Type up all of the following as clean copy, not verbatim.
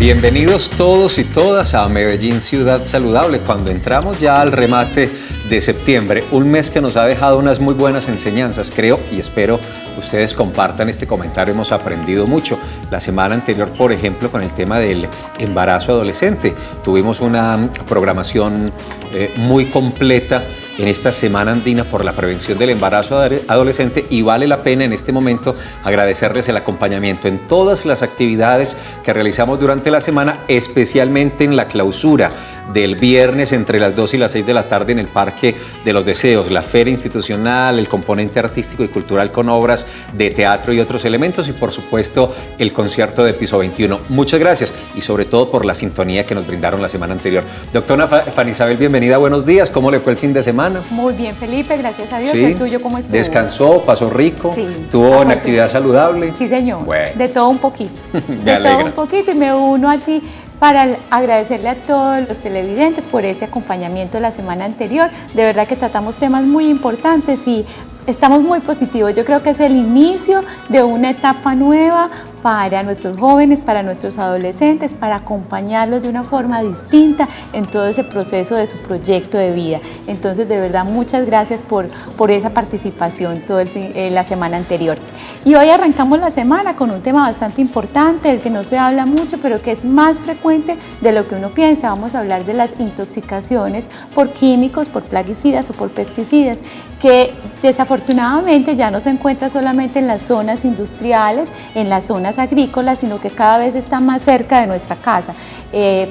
Bienvenidos todos y todas a Medellín Ciudad Saludable, cuando entramos ya al remate de septiembre, un mes que nos ha dejado unas muy buenas enseñanzas, creo y espero ustedes compartan este comentario, hemos aprendido mucho. La semana anterior, por ejemplo, con el tema del embarazo adolescente, tuvimos una programación muy completa en esta Semana Andina por la Prevención del Embarazo Adolescente, y vale la pena en este momento agradecerles el acompañamiento en todas las actividades que realizamos durante la semana, especialmente en la clausura del viernes entre las 2 y las 6 de la tarde en el Parque de los Deseos, la feria institucional, el componente artístico y cultural con obras de teatro y otros elementos, y por supuesto el concierto de Piso 21. Muchas gracias y sobre todo por la sintonía que nos brindaron la semana anterior. Doctora Fanny Isabel, bienvenida, buenos días. ¿Cómo le fue el fin de semana? Muy bien, Felipe, gracias a Dios. Sí. ¿El tuyo cómo estuvo? ¿Descansó? ¿Pasó rico? Sí. ¿Tuvo una actividad saludable? Sí, señor. Bueno. De todo un poquito. Me alegra. Todo un poquito, y me uno a ti para agradecerle a todos los televidentes por ese acompañamiento la semana anterior. De verdad que tratamos temas muy importantes y estamos muy positivos. Yo creo que es el inicio de una etapa nueva para nuestros jóvenes, para nuestros adolescentes, para acompañarlos de una forma distinta en todo ese proceso de su proyecto de vida. Entonces, de verdad, muchas gracias por esa participación toda la semana anterior. Y hoy arrancamos la semana con un tema bastante importante, del que no se habla mucho, pero que es más frecuente de lo que uno piensa. Vamos a hablar de las intoxicaciones por químicos, por plaguicidas o por pesticidas, que desafortunadamente ya no se encuentra solamente en las zonas industriales, en las zonas agrícolas, sino que cada vez está más cerca de nuestra casa.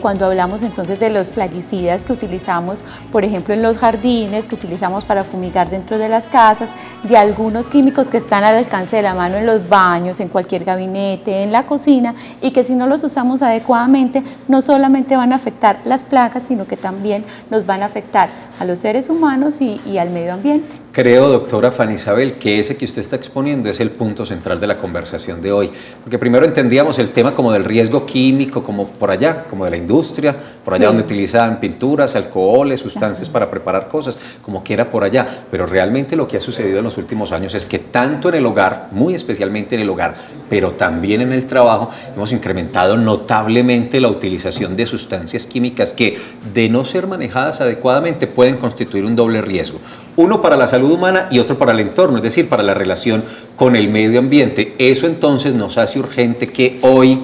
Cuando hablamos entonces de los plaguicidas que utilizamos, por ejemplo, en los jardines, que utilizamos para fumigar dentro de las casas, de algunos químicos que están al alcance de la mano en los baños, en cualquier gabinete, en la cocina, y que si no los usamos adecuadamente, no solamente van a afectar las plagas, sino que también nos van a afectar a los seres humanos y al medio ambiente. Creo, doctora Fanny Isabel, que ese que usted está exponiendo es el punto central de la conversación de hoy, porque primero entendíamos el tema como del riesgo químico, como por allá, como de la industria, por allá, sí, donde utilizan pinturas, alcoholes, sustancias para preparar cosas, como quiera por allá, pero realmente lo que ha sucedido en los últimos años es que tanto en el hogar, muy especialmente en el hogar, pero también en el trabajo, hemos incrementado notablemente la utilización de sustancias químicas que, de no ser manejadas adecuadamente, pueden constituir un doble riesgo. Uno para la salud humana y otro para el entorno, es decir, para la relación con el medio ambiente. Eso entonces nos hace urgente que hoy,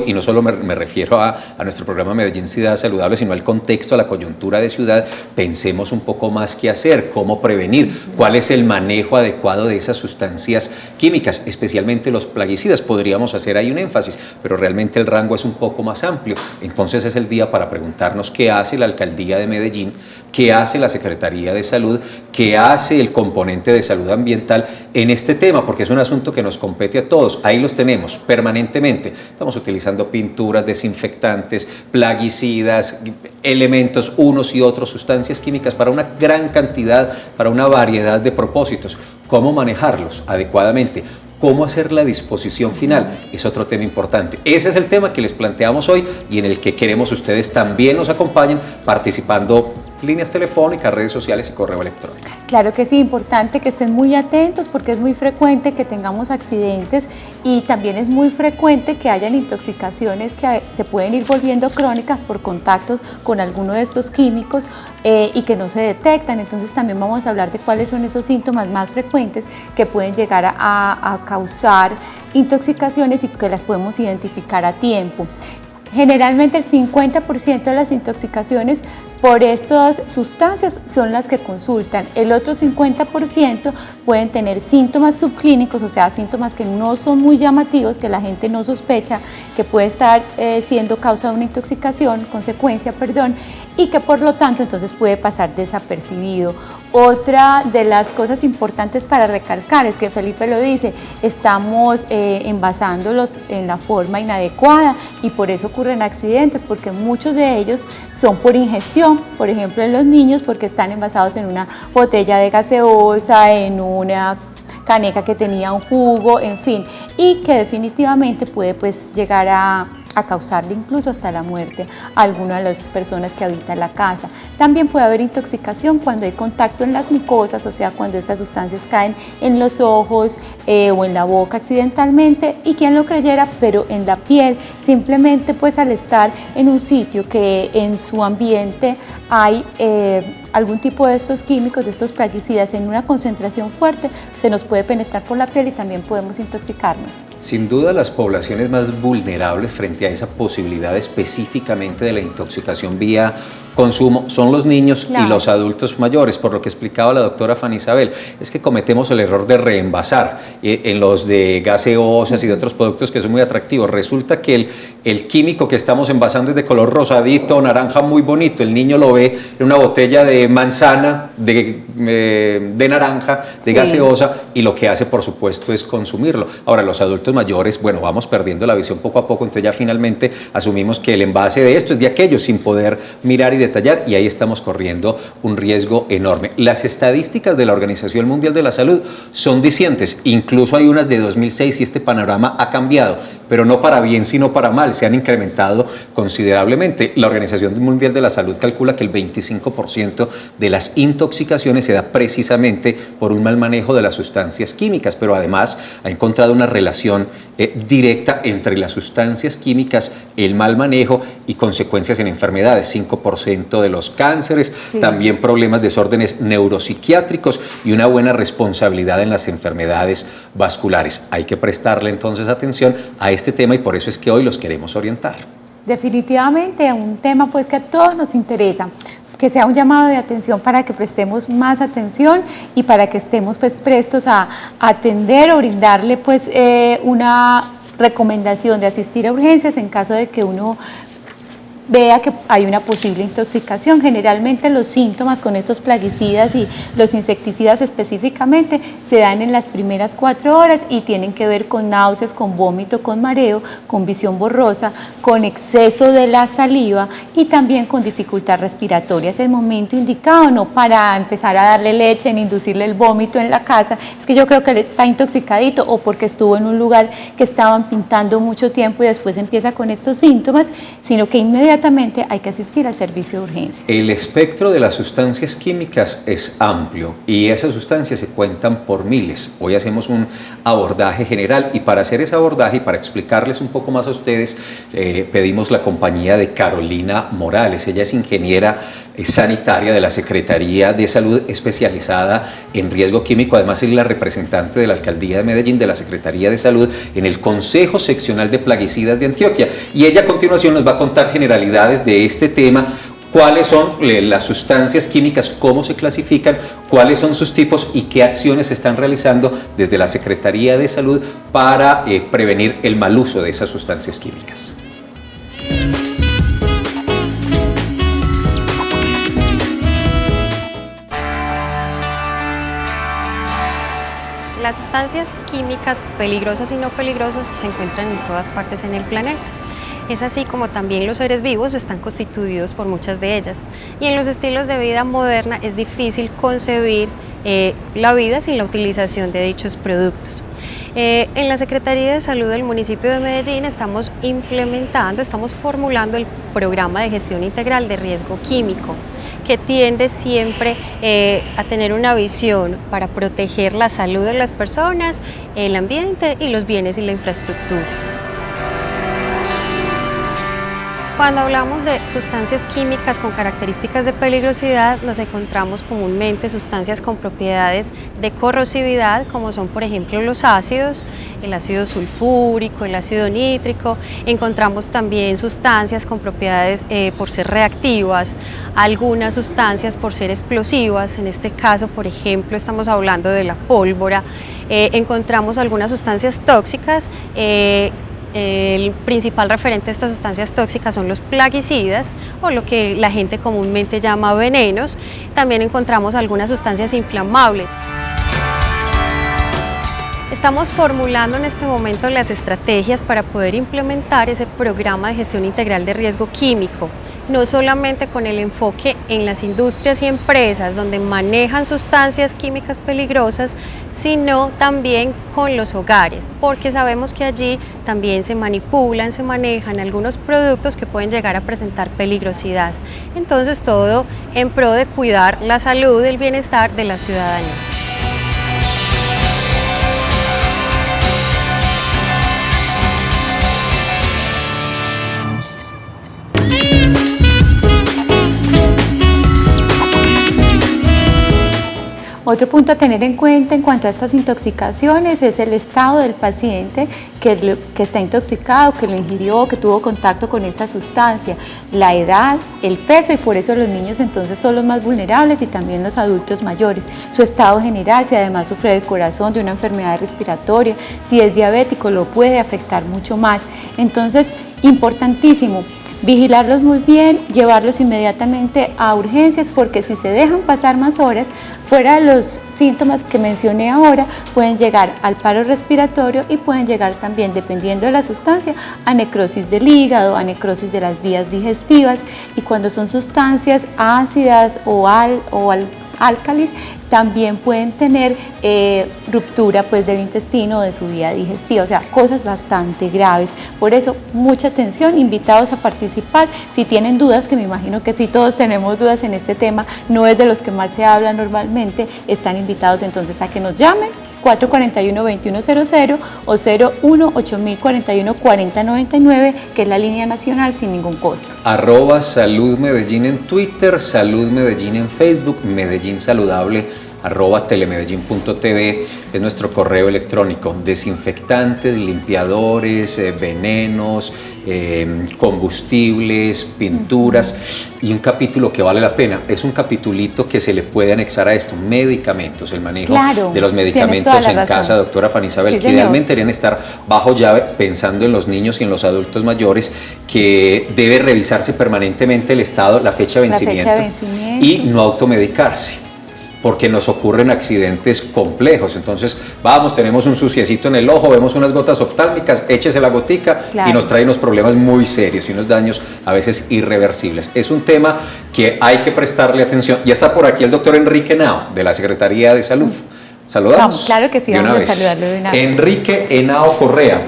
y no solo me refiero a nuestro programa Medellín Ciudad Saludable, sino al contexto, a la coyuntura de ciudad, pensemos un poco más qué hacer, cómo prevenir, cuál es el manejo adecuado de esas sustancias químicas, especialmente los plaguicidas. Podríamos hacer ahí un énfasis, pero realmente el rango es un poco más amplio. Entonces es el día para preguntarnos qué hace la Alcaldía de Medellín, qué hace la Secretaría de Salud, qué hace el componente de salud ambiental en este tema, porque es un asunto que nos compete a todos. Ahí los tenemos permanentemente. Estamos utilizando pinturas, desinfectantes, plaguicidas, elementos unos y otros, sustancias químicas para una gran cantidad, para una variedad de propósitos. ¿Cómo manejarlos adecuadamente? ¿Cómo hacer la disposición final? Es otro tema importante. Ese es el tema que les planteamos hoy y en el que queremos ustedes también nos acompañen participando. Líneas telefónicas, redes sociales y correo electrónico. Claro que sí, importante que estén muy atentos, porque es muy frecuente que tengamos accidentes y también es muy frecuente que hayan intoxicaciones que se pueden ir volviendo crónicas por contactos con alguno de estos químicos y que no se detectan. Entonces también vamos a hablar de cuáles son esos síntomas más frecuentes que pueden llegar a causar intoxicaciones y que las podemos identificar a tiempo. Generalmente el 50% de las intoxicaciones por estas sustancias son las que consultan. El otro 50% pueden tener síntomas subclínicos, o sea, síntomas que no son muy llamativos, que la gente no sospecha que puede estar siendo causa de una intoxicación, consecuencia, perdón, y que por lo tanto entonces puede pasar desapercibido. Otra de las cosas importantes para recalcar es que Felipe lo dice, estamos envasándolos en la forma inadecuada y por eso ocurren accidentes, porque muchos de ellos son por ingestión, por ejemplo en los niños, porque están envasados en una botella de gaseosa, en una caneca que tenía un jugo, en fin, y que definitivamente puede pues llegar a a causarle incluso hasta la muerte a alguna de las personas que habitan la casa. También puede haber intoxicación cuando hay contacto en las mucosas, o sea, cuando estas sustancias caen en los ojos o en la boca accidentalmente, y quien lo creyera, pero en la piel, simplemente pues al estar en un sitio que en su ambiente hay algún tipo de estos químicos, de estos plaguicidas en una concentración fuerte, se nos puede penetrar por la piel y también podemos intoxicarnos. Sin duda, las poblaciones más vulnerables frente a esa posibilidad específicamente de la intoxicación vía consumo son los niños y los adultos mayores, por lo que explicaba la doctora Fanny Isabel, es que cometemos el error de reenvasar en los de gaseosas y de otros productos que son muy atractivos. Resulta que el químico que estamos envasando es de color rosadito, naranja, muy bonito, el niño lo ve en una botella de manzana, de naranja, de gaseosa, y lo que hace, por supuesto, es consumirlo. Ahora, los adultos mayores, bueno, vamos perdiendo la visión poco a poco, entonces ya finalmente asumimos que el envase de esto es de aquello, sin poder mirar y detallar, y ahí estamos corriendo un riesgo enorme. Las estadísticas de la Organización Mundial de la Salud son dicientes, incluso hay unas de 2006 y este panorama ha cambiado, pero no para bien, sino para mal, se han incrementado considerablemente. La Organización Mundial de la Salud calcula que el 25% de las intoxicaciones se da precisamente por un mal manejo de las sustancias químicas, pero además ha encontrado una relación directa entre las sustancias químicas, el mal manejo y consecuencias en enfermedades, 5% de los cánceres, también problemas, desórdenes neuropsiquiátricos y una buena responsabilidad en las enfermedades vasculares. Hay que prestarle entonces atención a este tema y por eso es que hoy los queremos orientar. Definitivamente un tema pues que a todos nos interesa, que sea un llamado de atención para que prestemos más atención y para que estemos pues prestos a atender o brindarle pues una recomendación de asistir a urgencias en caso de que uno vea que hay una posible intoxicación. Generalmente los síntomas con estos plaguicidas y los insecticidas específicamente se dan en las primeras 4 horas y tienen que ver con náuseas, con vómito, con mareo, con visión borrosa, con exceso de la saliva y también con dificultad respiratoria. Es el momento indicado, no para empezar a darle leche, ni inducirle el vómito en la casa, es que yo creo que él está intoxicadito o porque estuvo en un lugar que estaban pintando mucho tiempo y después empieza con estos síntomas, sino que inmediatamente hay que asistir al servicio de urgencias. El espectro de las sustancias químicas es amplio y esas sustancias se cuentan por miles. Hoy hacemos un abordaje general y para hacer ese abordaje y para explicarles un poco más a ustedes, pedimos la compañía de Carolina Morales. Ella es ingeniera sanitaria de la Secretaría de Salud especializada en riesgo químico. Además es la representante de la Alcaldía de Medellín de la Secretaría de Salud en el Consejo Seccional de Plaguicidas de Antioquia. Y ella a continuación nos va a contar generalidades de este tema, cuáles son las sustancias químicas, cómo se clasifican, cuáles son sus tipos y qué acciones se están realizando desde la Secretaría de Salud para prevenir el mal uso de esas sustancias químicas. Las sustancias químicas peligrosas y no peligrosas se encuentran en todas partes en el planeta. Es así como también los seres vivos están constituidos por muchas de ellas. Y en los estilos de vida moderna es difícil concebir la vida sin la utilización de dichos productos. En la Secretaría de Salud del municipio de Medellín estamos formulando el programa de gestión integral de riesgo químico, que tiende siempre a tener una visión para proteger la salud de las personas, el ambiente y los bienes y la infraestructura. Cuando hablamos de sustancias químicas con características de peligrosidad, nos encontramos comúnmente sustancias con propiedades de corrosividad, como son por ejemplo los ácidos, el ácido sulfúrico, el ácido nítrico. Encontramos también sustancias con propiedades por ser reactivas, algunas sustancias por ser explosivas. En este caso, por ejemplo, estamos hablando de la pólvora. Encontramos algunas sustancias tóxicas. El principal referente de estas sustancias tóxicas son los plaguicidas o lo que la gente comúnmente llama venenos. También encontramos algunas sustancias inflamables. Estamos formulando en este momento las estrategias para poder implementar ese programa de gestión integral de riesgo químico, no solamente con el enfoque en las industrias y empresas donde manejan sustancias químicas peligrosas, sino también con los hogares, porque sabemos que allí también se manipulan, se manejan algunos productos que pueden llegar a presentar peligrosidad. Entonces, todo en pro de cuidar la salud y el bienestar de la ciudadanía. Otro punto a tener en cuenta en cuanto a estas intoxicaciones es el estado del paciente que está intoxicado, que lo ingirió, que tuvo contacto con esta sustancia, la edad, el peso, y por eso los niños entonces son los más vulnerables y también los adultos mayores. Su estado general, si además sufre del corazón, de una enfermedad respiratoria, si es diabético, lo puede afectar mucho más. Entonces, importantísimo, vigilarlos muy bien, llevarlos inmediatamente a urgencias, porque si se dejan pasar más horas, fuera de los síntomas que mencioné ahora, pueden llegar al paro respiratorio y pueden llegar también, dependiendo de la sustancia, a necrosis del hígado, a necrosis de las vías digestivas, y cuando son sustancias ácidas o álcalis, también pueden tener ruptura pues del intestino o de su vía digestiva, o sea, cosas bastante graves. Por eso, mucha atención, invitados a participar. Si tienen dudas, que me imagino que sí, todos tenemos dudas en este tema, no es de los que más se habla normalmente, están invitados entonces a que nos llamen 441-2100 o 01-8041-4099, que es la línea nacional sin ningún costo. @Salud Medellín en Twitter, Salud Medellín en Facebook, Medellín Saludable, @telemedellin.tv es nuestro correo electrónico. Desinfectantes, limpiadores, venenos, combustibles, pinturas, y un capítulo que vale la pena, es un capitulito que se le puede anexar a esto: medicamentos, el manejo de los medicamentos en casa, doctora Fanny Isabel, sí, que idealmente deberían estar bajo llave, pensando en los niños y en los adultos mayores, que debe revisarse permanentemente el estado, la fecha de vencimiento, y no automedicarse, porque nos ocurren accidentes complejos. Entonces, vamos, tenemos un suciecito en el ojo, vemos unas gotas oftálmicas, échese la gotica, claro, y nos trae unos problemas muy serios y unos daños a veces irreversibles. Es un tema que hay que prestarle atención. Ya está por aquí el doctor Enrique Henao, de la Secretaría de Salud. Saludamos. Vamos, claro que sí, vamos a saludarlo de una vez. Enrique Henao Correa.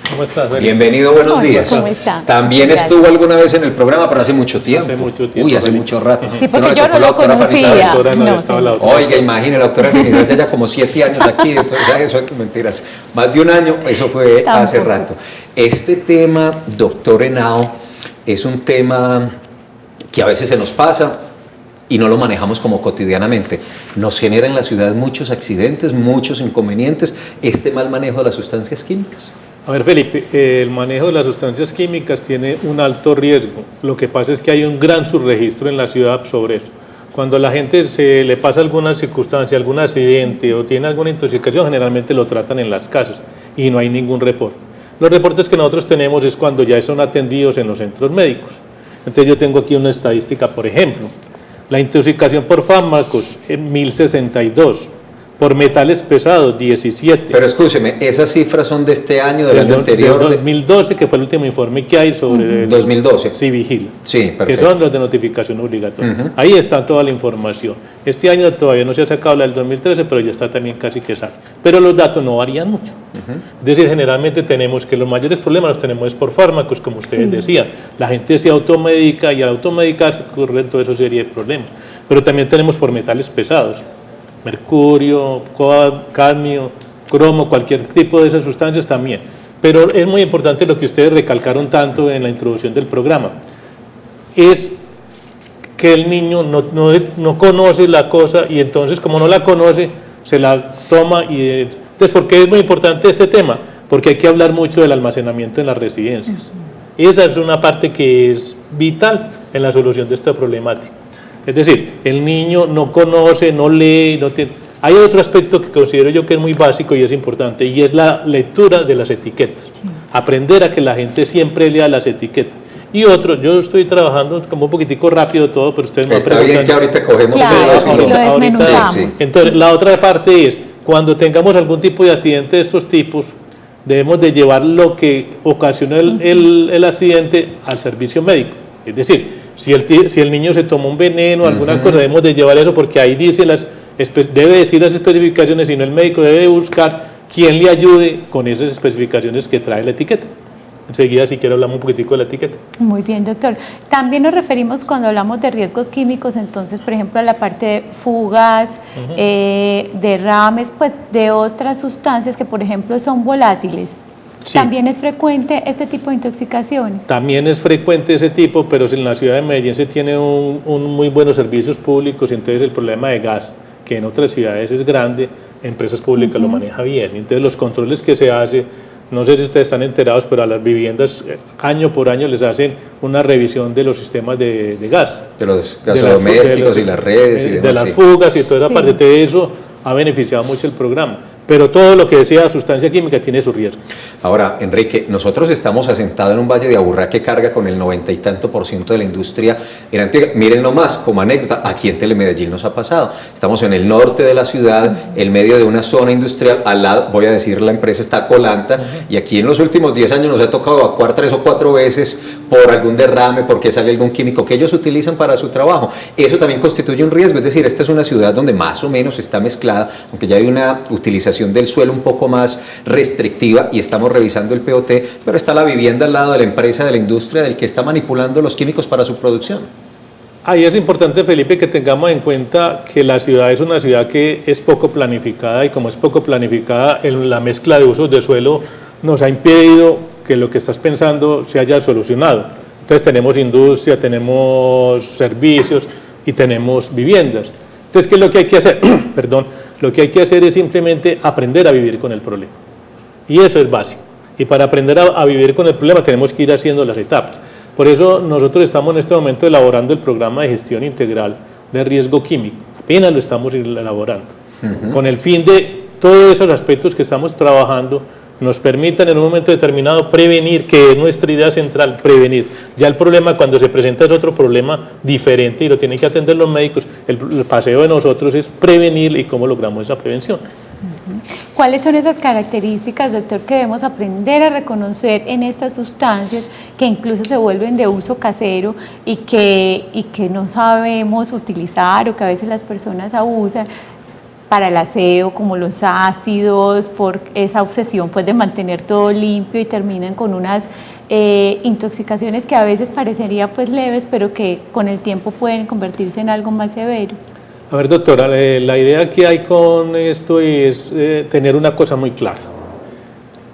¿Cómo estás? Bienvenido, buenos días. ¿Cómo está? También Gracias. Estuvo alguna vez en el programa, pero hace mucho tiempo. Hace mucho tiempo. Uy, hace mucho rato. Sí, porque yo no lo conocía. Oiga, imagine, la doctora Felicidad ya como 7 años aquí, entonces eso es mentiras. Más de un año, eso fue hace rato. Este tema, doctor Henao, es un tema que a veces se nos pasa y no lo manejamos como cotidianamente. Nos genera en la ciudad muchos accidentes, muchos inconvenientes, este mal manejo de las sustancias químicas. A ver, Felipe, el manejo de las sustancias químicas tiene un alto riesgo. Lo que pasa es que hay un gran subregistro en la ciudad sobre eso. Cuando a la gente se le pasa alguna circunstancia, algún accidente o tiene alguna intoxicación, generalmente lo tratan en las casas y no hay ningún reporte. Los reportes que nosotros tenemos es cuando ya son atendidos en los centros médicos. Entonces yo tengo aquí una estadística, por ejemplo, la intoxicación por fármacos en 1062, por metales pesados 17. Pero escúcheme, esas cifras son de este año, del año anterior. Del 2012, que fue el último informe que hay sobre... 2012. Sí, vigila. Sí, perfecto. Que son los de notificación obligatoria. Ahí está toda la información. Este año todavía no se ha sacado la del 2013, pero ya está también casi que sale. Pero los datos no varían mucho. Es decir, generalmente tenemos que los mayores problemas los tenemos por fármacos, como ustedes decían. La gente se automedica y al automedicarse ocurren toda esa serie de problemas. Pero también tenemos por metales pesados. Mercurio, cadmio, cromo, cualquier tipo de esas sustancias también. Pero es muy importante lo que ustedes recalcaron tanto en la introducción del programa, es que el niño no conoce la cosa y entonces como no la conoce, se la toma. Y entonces, ¿por qué es muy importante este tema? Porque hay que hablar mucho del almacenamiento en las residencias. Esa es una parte que es vital en la solución de esta problemática. Es decir, el niño no conoce, no lee, no tiene... Hay otro aspecto que considero yo que es muy básico y es importante, y es la lectura de las etiquetas. Sí. Aprender a que la gente siempre lea las etiquetas. Y otro, yo estoy trabajando como un poquitico rápido todo, pero ustedes me preguntan... Está bien que ahorita cogemos... Claro, lo desmenuzamos. Sí. Entonces, la otra parte es, cuando tengamos algún tipo de accidente de estos tipos, debemos de llevar lo que ocasionó el accidente al servicio médico. Es decir, si el niño se toma un veneno, alguna cosa, debemos de llevar eso porque ahí dice debe decir las especificaciones, sino el médico debe buscar quien le ayude con esas especificaciones que trae la etiqueta. Enseguida, si quiere, hablamos un poquitico de la etiqueta. Muy bien, doctor. También nos referimos cuando hablamos de riesgos químicos, entonces, por ejemplo, a la parte de fugas, derrames, pues de otras sustancias que, por ejemplo, son volátiles. Sí. ¿También es frecuente ese tipo de intoxicaciones? También es frecuente ese tipo, pero en la ciudad de Medellín se tiene muy buenos servicios públicos, y entonces el problema de gas, que en otras ciudades es grande, empresas públicas lo maneja bien. Entonces los controles que se hacen, no sé si ustedes están enterados, pero a las viviendas año por año les hacen una revisión de los sistemas de gas. De los gasodomésticos y las redes y demás. De las fugas y toda esa parte. De eso ha beneficiado mucho el programa. Pero todo lo que decía sustancia química tiene su riesgo. Ahora, Enrique, nosotros estamos asentados en un valle de Aburrá que carga con el 90 y tanto % de la industria en Antioquia. Miren nomás, como anécdota, aquí en Telemedellín nos ha pasado. Estamos en el norte de la ciudad, en medio de una zona industrial, al lado, voy a decir, la empresa está Colanta, y aquí en los últimos 10 años nos ha tocado evacuar 3 o 4 veces por algún derrame, porque sale algún químico que ellos utilizan para su trabajo. Eso también constituye un riesgo, es decir, esta es una ciudad donde más o menos está mezclada, aunque ya hay una utilización del suelo un poco más restrictiva y estamos revisando el POT, pero está la vivienda al lado de la empresa, de la industria, del que está manipulando los químicos para su producción. Ahí es importante, Felipe, que tengamos en cuenta que la ciudad es una ciudad que es poco planificada, y como es poco planificada, la mezcla de usos de suelo nos ha impedido que lo que estás pensando se haya solucionado. Entonces tenemos industria, tenemos servicios y tenemos viviendas. Entonces, ¿qué es lo que hay que hacer? Perdón, lo que hay que hacer es simplemente aprender a vivir con el problema. Y eso es básico. Y para aprender a vivir con el problema tenemos que ir haciendo las etapas. Por eso nosotros estamos en este momento elaborando el programa de gestión integral de riesgo químico. Apenas lo estamos elaborando. Con el fin de todos esos aspectos que estamos trabajando nos permitan en un momento determinado prevenir, que es nuestra idea central, prevenir. Ya el problema cuando se presenta es otro problema diferente y lo tienen que atender los médicos. El paseo de nosotros es prevenir y cómo logramos esa prevención. ¿Cuáles son esas características, doctor, que debemos aprender a reconocer en estas sustancias que incluso se vuelven de uso casero y que no sabemos utilizar, o que a veces las personas abusan para el aseo, como los ácidos, por esa obsesión pues de mantener todo limpio, y terminan con unas intoxicaciones que a veces parecerían pues leves, pero que con el tiempo pueden convertirse en algo más severo? A ver, doctora, la idea que hay con esto es tener una cosa muy clara.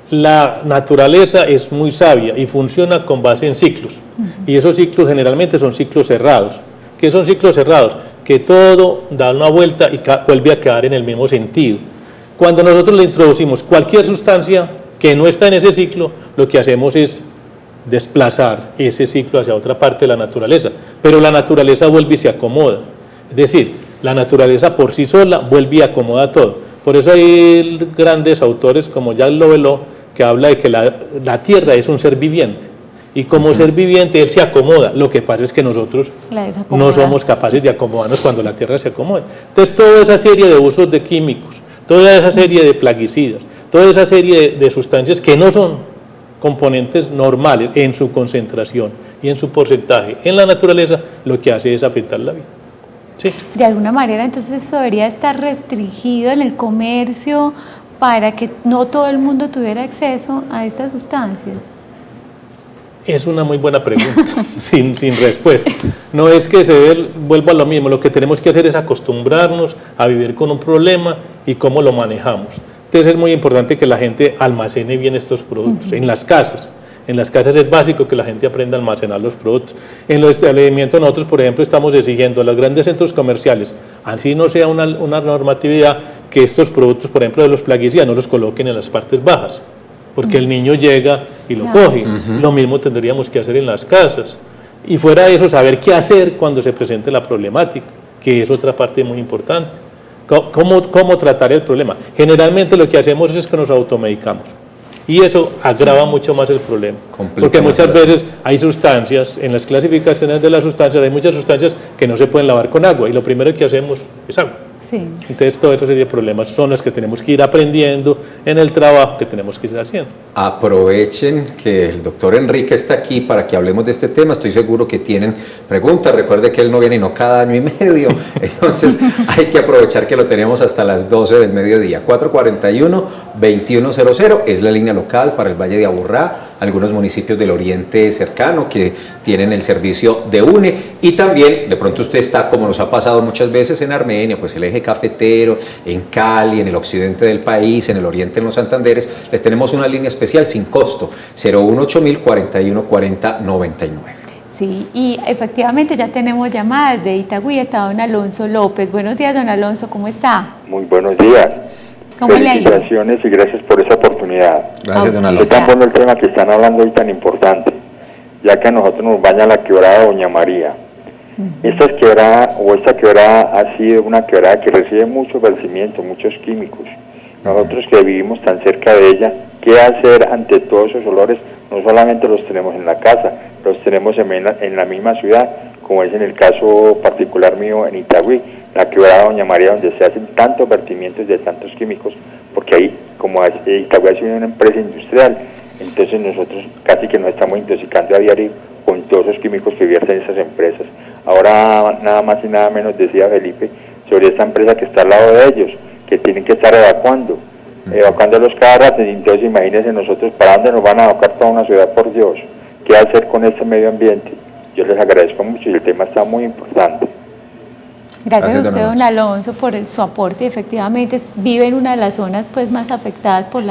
La naturaleza es muy sabia y funciona con base en ciclos, y esos ciclos generalmente son ciclos cerrados. ¿Qué son ciclos cerrados? Que todo da una vuelta y vuelve a quedar en el mismo sentido. Cuando nosotros le introducimos cualquier sustancia que no está en ese ciclo, lo que hacemos es desplazar ese ciclo hacia otra parte de la naturaleza, pero la naturaleza vuelve y se acomoda. Es decir, la naturaleza por sí sola vuelve y acomoda todo. Por eso hay grandes autores como Jacques Lovelló, que habla de que la Tierra es un ser viviente. Y como ser viviente, él se acomoda. Lo que pasa es que nosotros no somos capaces de acomodarnos cuando la Tierra se acomoda. Entonces, toda esa serie de usos de químicos, toda esa serie de plaguicidas, toda esa serie de sustancias que no son componentes normales en su concentración y en su porcentaje en la naturaleza, lo que hace es afectar la vida. Sí. De alguna manera, entonces, eso debería estar restringido en el comercio para que no todo el mundo tuviera acceso a estas sustancias. Es una muy buena pregunta, sin respuesta. No es que vuelva a lo mismo, lo que tenemos que hacer es acostumbrarnos a vivir con un problema y cómo lo manejamos. Entonces es muy importante que la gente almacene bien estos productos en las casas. En las casas es básico que la gente aprenda a almacenar los productos. En los establecimientos nosotros, por ejemplo, estamos exigiendo a los grandes centros comerciales, así no sea una normatividad, que estos productos, por ejemplo, de los plaguicidas, no los coloquen en las partes bajas, porque el niño llega y lo coge. Lo mismo tendríamos que hacer en las casas. Y fuera de eso, saber qué hacer cuando se presente la problemática, que es otra parte muy importante. ¿Cómo tratar el problema? Generalmente lo que hacemos es que nos automedicamos. Y eso agrava mucho más el problema. Porque muchas veces hay sustancias, en las clasificaciones de las sustancias, hay muchas sustancias que no se pueden lavar con agua. Y lo primero que hacemos es agua. Sí. Entonces, todo eso sería problemas, son los que tenemos que ir aprendiendo en el trabajo que tenemos que ir haciendo. Aprovechen que el doctor Enrique está aquí para que hablemos de este tema. Estoy seguro que tienen preguntas. Recuerde que él no viene no cada año y medio. Entonces hay que aprovechar que lo tenemos hasta las 12 del mediodía. 441-2100 es la línea local para el Valle de Aburrá, algunos municipios del oriente cercano que tienen el servicio de UNE. Y también, de pronto usted está, como nos ha pasado muchas veces en Armenia, pues el eje cafetero, en Cali, en el occidente del país, en el oriente, en los Santanderes, les tenemos una línea especial sin costo, 018 41 40 99. Sí, y efectivamente ya tenemos llamadas de Itagüí, está don Alonso López. Buenos días, don Alonso, ¿cómo está? Muy buenos días. ¿Cómo le ha ido? Felicitaciones y gracias por esa oportunidad. Gracias, don Qué Alonso. tan bueno el tema que están hablando hoy, tan importante, ya que a nosotros nos baña la quebrada Doña María. Esta quebrada ha sido una quebrada que recibe mucho vertimiento, muchos químicos. Nosotros que vivimos tan cerca de ella, ¿qué hacer ante todos esos olores? No solamente los tenemos en la casa, los tenemos en la misma ciudad, como es en el caso particular mío en Itagüí, la quebrada Doña María, donde se hacen tantos vertimientos de tantos químicos, porque ahí, como Itagüí ha sido una empresa industrial, entonces nosotros casi que nos estamos intoxicando a diario con todos esos químicos que vierten esas empresas. Ahora nada más y nada menos decía Felipe sobre esta empresa que está al lado de ellos, que tienen que estar evacuándolos cada rato. Entonces imagínense nosotros para dónde nos van a evacuar toda una ciudad, por Dios. ¿Qué hacer con este medio ambiente? Yo les agradezco mucho y el tema está muy importante. Gracias a usted, don Alonso, por su aporte. Efectivamente, vive en una de las zonas pues más afectadas por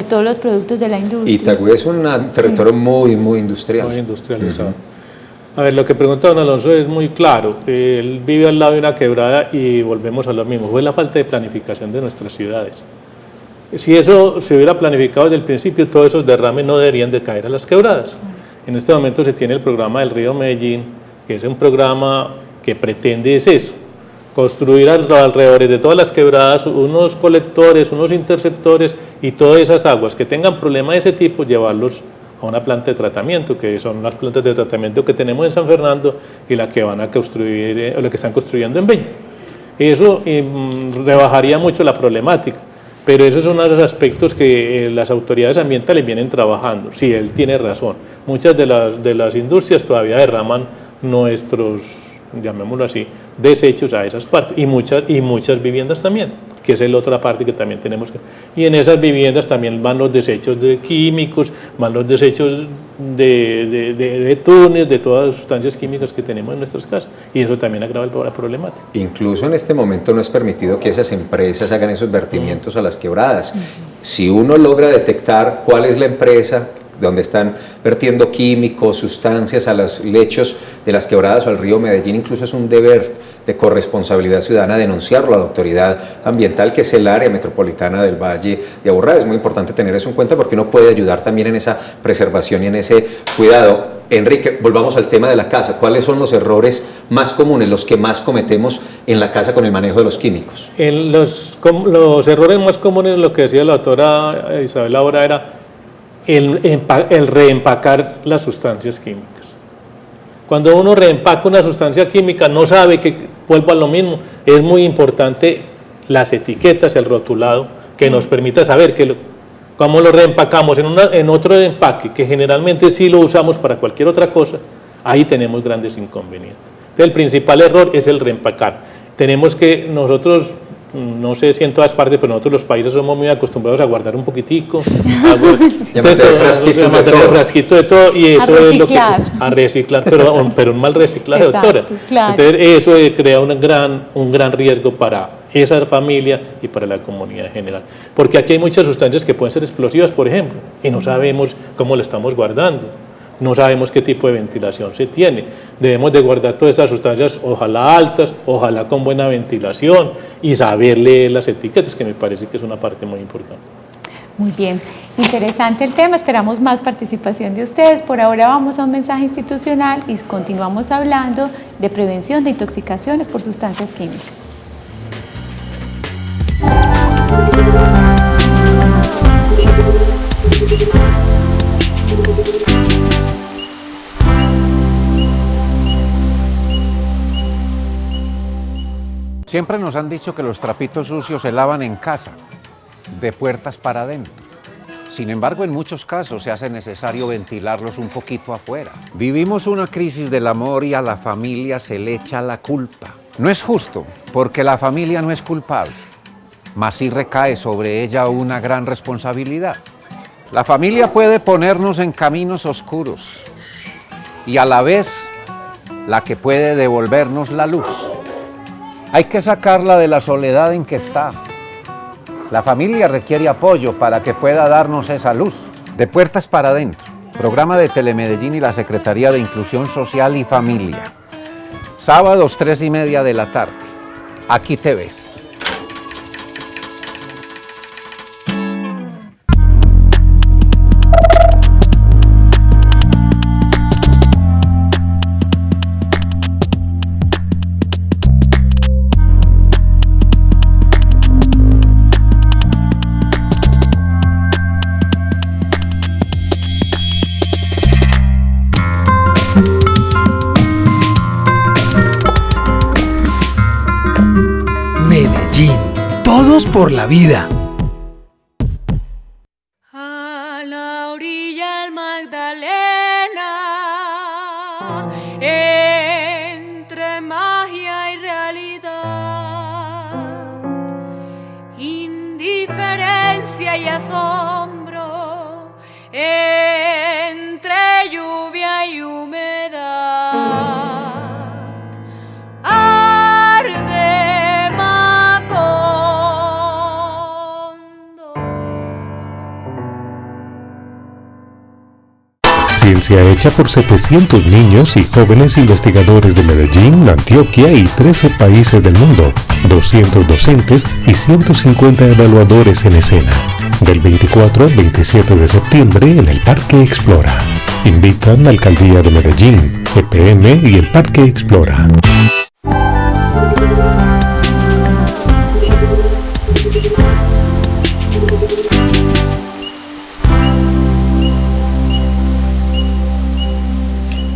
todos los productos de la industria. Itagüí es un territorio muy industrial. Muy industrializado. A ver, lo que pregunta don Alonso es muy claro. Él vive al lado de una quebrada y volvemos a lo mismo. Fue la falta de planificación de nuestras ciudades. Si eso se hubiera planificado desde el principio, todos esos derrames no deberían de caer a las quebradas. En este momento se tiene el programa del Río Medellín, que es un programa que pretende es eso, construir alrededor de todas las quebradas unos colectores, unos interceptores y todas esas aguas que tengan problemas de ese tipo, llevarlos a una planta de tratamiento, que son las plantas de tratamiento que tenemos en San Fernando y la que van a construir, o la que están construyendo en Bella. Eso rebajaría mucho la problemática, pero eso es uno de los aspectos que las autoridades ambientales vienen trabajando. Sí, él tiene razón. Muchas de las industrias todavía derraman nuestros, llamémoslo así, desechos a esas partes, y muchas viviendas también, que es la otra parte que también tenemos que... Y en esas viviendas también van los desechos de químicos, van los desechos de túneles, de todas las sustancias químicas que tenemos en nuestras casas, y eso también agrava la problemática. Incluso en este momento no es permitido que esas empresas hagan esos vertimientos a las quebradas. Si uno logra detectar cuál es la empresa donde están vertiendo químicos, sustancias a los lechos de las quebradas o al río Medellín, incluso es un deber de corresponsabilidad ciudadana denunciarlo a la autoridad ambiental, que es el área metropolitana del Valle de Aburrá. Es muy importante tener eso en cuenta porque uno puede ayudar también en esa preservación y en ese cuidado. Enrique, volvamos al tema de la casa. ¿Cuáles son los errores más comunes, los que más cometemos en la casa con el manejo de los químicos? Los errores más comunes, lo que decía la doctora Isabel ahora, era el reempacar las sustancias químicas. Cuando uno reempaca una sustancia química, no sabe que, vuelvo a lo mismo, es muy importante las etiquetas, el rotulado, que nos permita saber cómo lo reempacamos en otro empaque, que generalmente sí lo usamos para cualquier otra cosa, ahí tenemos grandes inconvenientes. Entonces, el principal error es el reempacar. Tenemos que nosotros, no sé si en todas partes, pero nosotros los países somos muy acostumbrados a guardar un poquitico, a mantener frasquitos de todo, y eso es lo que a reciclar, pero un mal reciclaje, doctora. Claro. Entonces eso crea un gran riesgo para esa familia y para la comunidad en general, porque aquí hay muchas sustancias que pueden ser explosivas, por ejemplo, y no sabemos cómo las estamos guardando. No sabemos qué tipo de ventilación se tiene. Debemos de guardar todas esas sustancias, ojalá altas, ojalá con buena ventilación, y saber leer las etiquetas, que me parece que es una parte muy importante. Muy bien, interesante el tema, esperamos más participación de ustedes. Por ahora vamos a un mensaje institucional y continuamos hablando de prevención de intoxicaciones por sustancias químicas. Siempre nos han dicho que los trapitos sucios se lavan en casa, de puertas para adentro. Sin embargo, en muchos casos se hace necesario ventilarlos un poquito afuera. Vivimos una crisis del amor y a la familia se le echa la culpa. No es justo, porque la familia no es culpable, mas sí recae sobre ella una gran responsabilidad. La familia puede ponernos en caminos oscuros y a la vez la que puede devolvernos la luz. Hay que sacarla de la soledad en que está. La familia requiere apoyo para que pueda darnos esa luz. De puertas para adentro, programa de Telemedellín y la Secretaría de Inclusión Social y Familia. Sábados 3:30 de la tarde. Aquí te ves. Todos por la vida. A la orilla del Magdalena, entre magia y realidad, indiferencia y asombro, entre lluvia y humedad. Ciencia hecha por 700 niños y jóvenes investigadores de Medellín, Antioquia y 13 países del mundo, 200 docentes y 150 evaluadores en escena. Del 24 al 27 de septiembre en el Parque Explora. Invitan la Alcaldía de Medellín, EPM y el Parque Explora.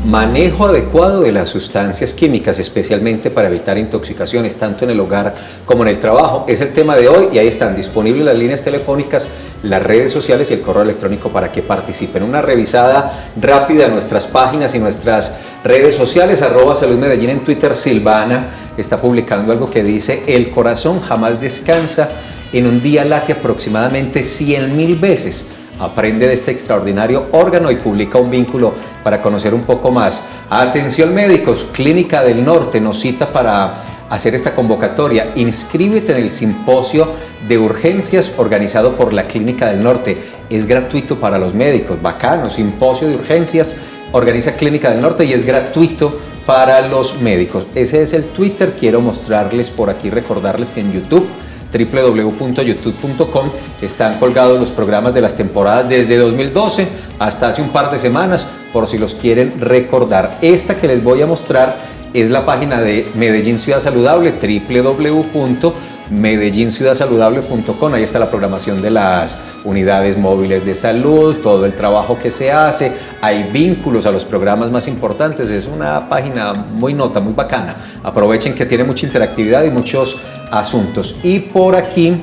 Manejo adecuado de las sustancias químicas, especialmente para evitar intoxicaciones, tanto en el hogar como en el trabajo, es el tema de hoy y ahí están disponibles las líneas telefónicas, las redes sociales y el correo electrónico para que participen. Una revisada rápida a nuestras páginas y nuestras redes sociales, @saludmedellín en Twitter. Silvana está publicando algo que dice: el corazón jamás descansa, en un día late aproximadamente 100.000 veces. Aprende de este extraordinario órgano y publica un vínculo para conocer un poco más. Atención médicos, Clínica del Norte nos cita para hacer esta convocatoria. Inscríbete en el simposio de urgencias organizado por la Clínica del Norte. Es gratuito para los médicos, bacano, simposio de urgencias, organiza Clínica del Norte y es gratuito para los médicos. Ese es el Twitter, quiero mostrarles por aquí, recordarles que en YouTube, www.youtube.com, están colgados los programas de las temporadas desde 2012 hasta hace un par de semanas, por si los quieren recordar. Esta que les voy a mostrar es la página de Medellín Ciudad Saludable, www.medellinciudadsaludable.com. Ahí está la programación de las unidades móviles de salud, todo el trabajo que se hace, hay vínculos a los programas más importantes. Es una página muy nota, muy bacana. Aprovechen que tiene mucha interactividad y muchos asuntos. Y por aquí,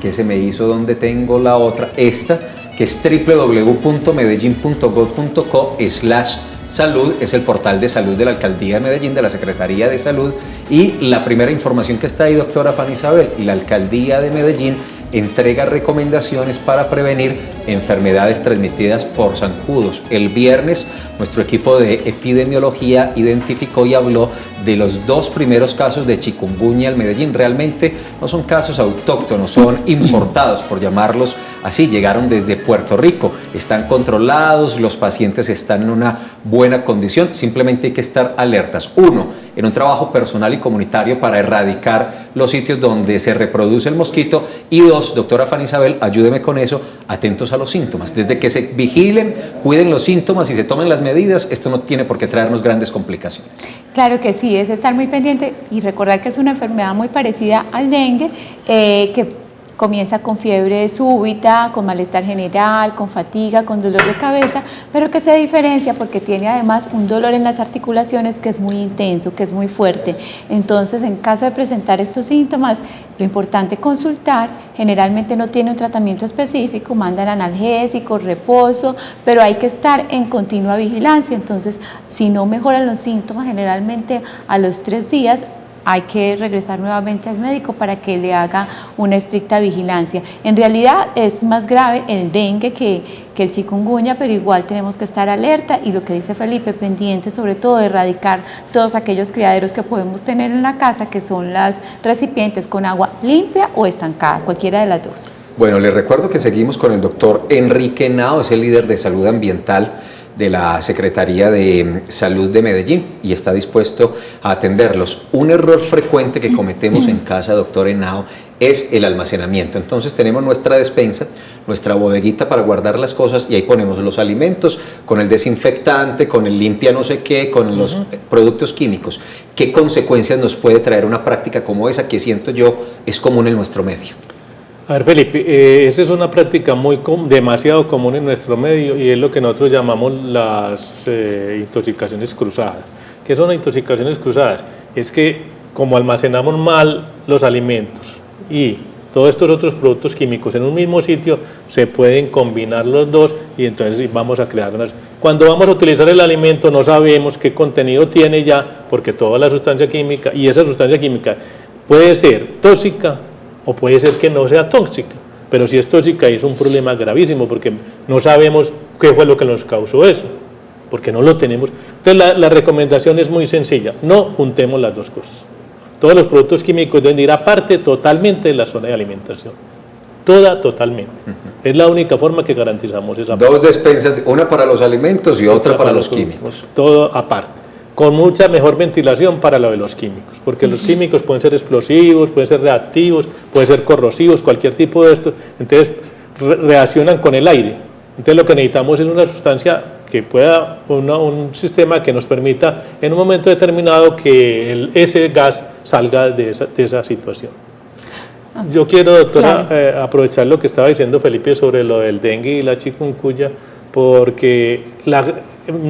¿qué se me hizo? ¿Dónde tengo la otra? Esta, que es www.medellin.gov.co/salud, es el portal de salud de la Alcaldía de Medellín, de la Secretaría de Salud. Y la primera información que está ahí, doctora Fanny Isabel, la Alcaldía de Medellín entrega recomendaciones para prevenir enfermedades transmitidas por zancudos. El viernes nuestro equipo de epidemiología identificó y habló de los 2 primeros casos de chikungunya en Medellín. Realmente no son casos autóctonos, son importados, por llamarlos así. Llegaron desde Puerto Rico, están controlados, los pacientes están en una buena condición, simplemente hay que estar alertas. 1, en un trabajo personal y comunitario para erradicar los sitios donde se reproduce el mosquito, y 2, doctora Fanny Isabel, ayúdeme con eso, atentos a los síntomas. Desde que se vigilen, cuiden los síntomas y se tomen las medidas, esto no tiene por qué traernos grandes complicaciones. Claro que sí, es estar muy pendiente y recordar que es una enfermedad muy parecida al dengue, que comienza con fiebre súbita, con malestar general, con fatiga, con dolor de cabeza, pero que se diferencia porque tiene además un dolor en las articulaciones que es muy intenso, que es muy fuerte. Entonces, en caso de presentar estos síntomas, lo importante es consultar. Generalmente no tiene un tratamiento específico, mandan analgésicos, reposo, pero hay que estar en continua vigilancia. Entonces, si no mejoran los síntomas, generalmente a los 3 días hay que regresar nuevamente al médico para que le haga una estricta vigilancia. En realidad es más grave el dengue que el chikungunya, pero igual tenemos que estar alerta y lo que dice Felipe, pendiente sobre todo de erradicar todos aquellos criaderos que podemos tener en la casa, que son las recipientes con agua limpia o estancada, cualquiera de las dos. Bueno, les recuerdo que seguimos con el doctor Enrique Henao, es el líder de salud ambiental de la Secretaría de Salud de Medellín y está dispuesto a atenderlos. Un error frecuente que cometemos en casa, doctor Henao, es el almacenamiento. Entonces tenemos nuestra despensa, nuestra bodeguita para guardar las cosas y ahí ponemos los alimentos con el desinfectante, con el limpia no sé qué, con los productos químicos. ¿Qué consecuencias nos puede traer una práctica como esa que siento yo es común en nuestro medio? A ver, Felipe, esa es una práctica demasiado común en nuestro medio y es lo que nosotros llamamos las intoxicaciones cruzadas. ¿Qué son intoxicaciones cruzadas? Es que como almacenamos mal los alimentos y todos estos otros productos químicos en un mismo sitio, se pueden combinar los dos y entonces vamos a crear unas... Cuando vamos a utilizar el alimento no sabemos qué contenido tiene ya, porque toda la sustancia química, y esa sustancia química puede ser tóxica, o puede ser que no sea tóxica, pero si es tóxica es un problema gravísimo porque no sabemos qué fue lo que nos causó eso, porque no lo tenemos. Entonces la recomendación es muy sencilla, no juntemos las dos cosas. Todos los productos químicos deben ir aparte totalmente de la zona de alimentación, totalmente. Es la única forma que garantizamos esa parte. 2 despensas, una para los alimentos y otra para los químicos. Todo aparte. Con mucha mejor ventilación para lo de los químicos, porque los químicos pueden ser explosivos, pueden ser reactivos, pueden ser corrosivos, cualquier tipo de esto, entonces reaccionan con el aire. Entonces lo que necesitamos es una sustancia que pueda, un sistema que nos permita en un momento determinado que ese gas salga de esa situación. Yo quiero, doctora, aprovechar lo que estaba diciendo Felipe sobre lo del dengue y la chikungunya, porque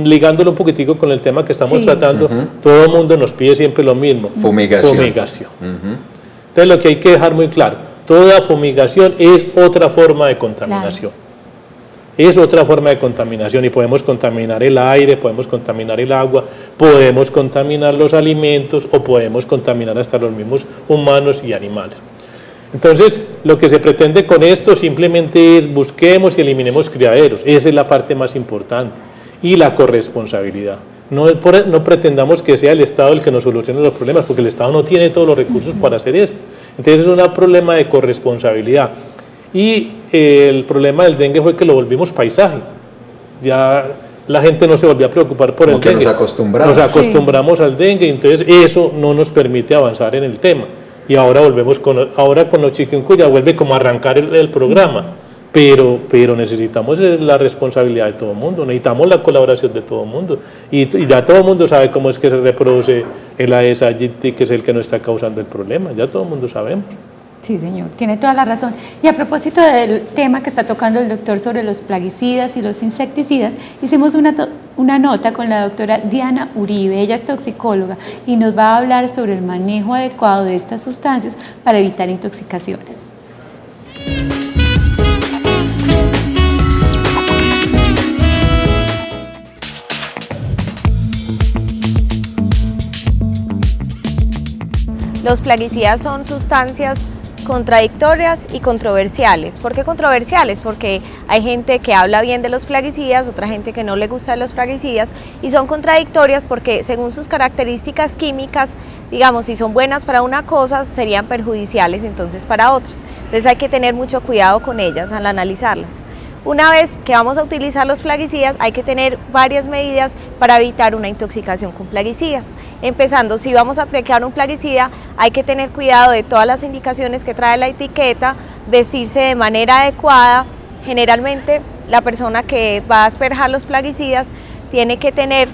ligándolo un poquitico con el tema que estamos tratando, todo el mundo nos pide siempre lo mismo, fumigación. Entonces lo que hay que dejar muy claro, toda fumigación es otra forma de contaminación, es otra forma de contaminación y podemos contaminar el aire, podemos contaminar el agua, podemos contaminar los alimentos o podemos contaminar hasta los mismos humanos y animales. Entonces, lo que se pretende con esto simplemente es busquemos y eliminemos criaderos, esa es la parte más importante, y la corresponsabilidad. No pretendamos que sea el Estado el que nos solucione los problemas, porque el Estado no tiene todos los recursos para hacer esto. Entonces es un problema de corresponsabilidad. Y el problema del dengue fue que lo volvimos paisaje. Ya la gente no se volvió a preocupar por el dengue. Nos acostumbramos al dengue, entonces eso no nos permite avanzar en el tema. Y ahora volvemos con los chikungunya, vuelve como a arrancar el programa, pero necesitamos la responsabilidad de todo el mundo, necesitamos la colaboración de todo el mundo, y ya todo el mundo sabe cómo es que se reproduce el Aedes aegypti, que es el que nos está causando el problema, ya todo el mundo sabemos. Sí, señor, tiene toda la razón. Y a propósito del tema que está tocando el doctor sobre los plaguicidas y los insecticidas, hicimos una nota con la doctora Diana Uribe, ella es toxicóloga, y nos va a hablar sobre el manejo adecuado de estas sustancias para evitar intoxicaciones. Los plaguicidas son sustancias contradictorias y controversiales. ¿Por qué controversiales? Porque hay gente que habla bien de los plaguicidas, otra gente que no le gusta de los plaguicidas, y son contradictorias porque según sus características químicas, digamos, si son buenas para una cosa, serían perjudiciales entonces para otras. Entonces hay que tener mucho cuidado con ellas al analizarlas. Una vez que vamos a utilizar los plaguicidas, hay que tener varias medidas para evitar una intoxicación con plaguicidas. Empezando, si vamos a aplicar un plaguicida, hay que tener cuidado de todas las indicaciones que trae la etiqueta, vestirse de manera adecuada. Generalmente, la persona que va a asperjar los plaguicidas tiene que tener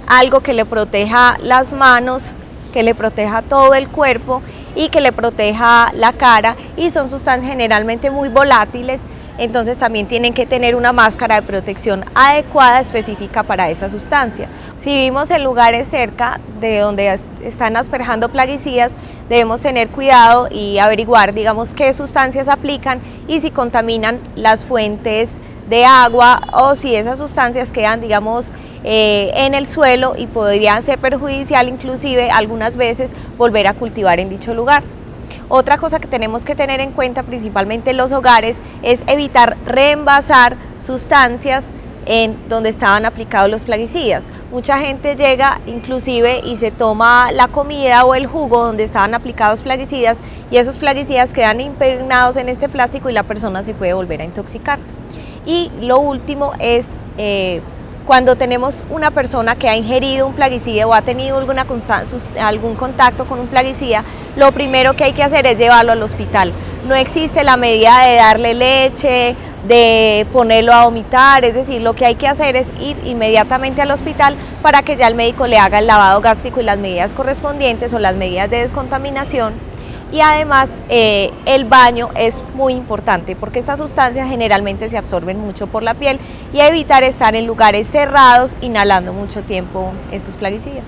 algo que le proteja las manos, que le proteja todo el cuerpo, y que le proteja la cara, y son sustancias generalmente muy volátiles, entonces también tienen que tener una máscara de protección adecuada, específica para esa sustancia. Si vivimos en lugares cerca de donde están asperjando plaguicidas, debemos tener cuidado y averiguar, digamos, qué sustancias aplican y si contaminan las fuentes de agua o si esas sustancias quedan, digamos, en el suelo y podrían ser perjudicial, inclusive algunas veces volver a cultivar en dicho lugar. Otra cosa que tenemos que tener en cuenta, principalmente en los hogares, es evitar reenvasar sustancias en donde estaban aplicados los plaguicidas. Mucha gente llega inclusive y se toma la comida o el jugo donde estaban aplicados plaguicidas, y esos plaguicidas quedan impregnados en este plástico y la persona se puede volver a intoxicar. Y lo último es cuando tenemos una persona que ha ingerido un plaguicida o ha tenido algún contacto con un plaguicida, lo primero que hay que hacer es llevarlo al hospital. No existe la medida de darle leche, de ponerlo a vomitar, es decir, lo que hay que hacer es ir inmediatamente al hospital para que ya el médico le haga el lavado gástrico y las medidas correspondientes o las medidas de descontaminación. Y además el baño es muy importante porque estas sustancias generalmente se absorben mucho por la piel, y evitar estar en lugares cerrados inhalando mucho tiempo estos plaguicidas.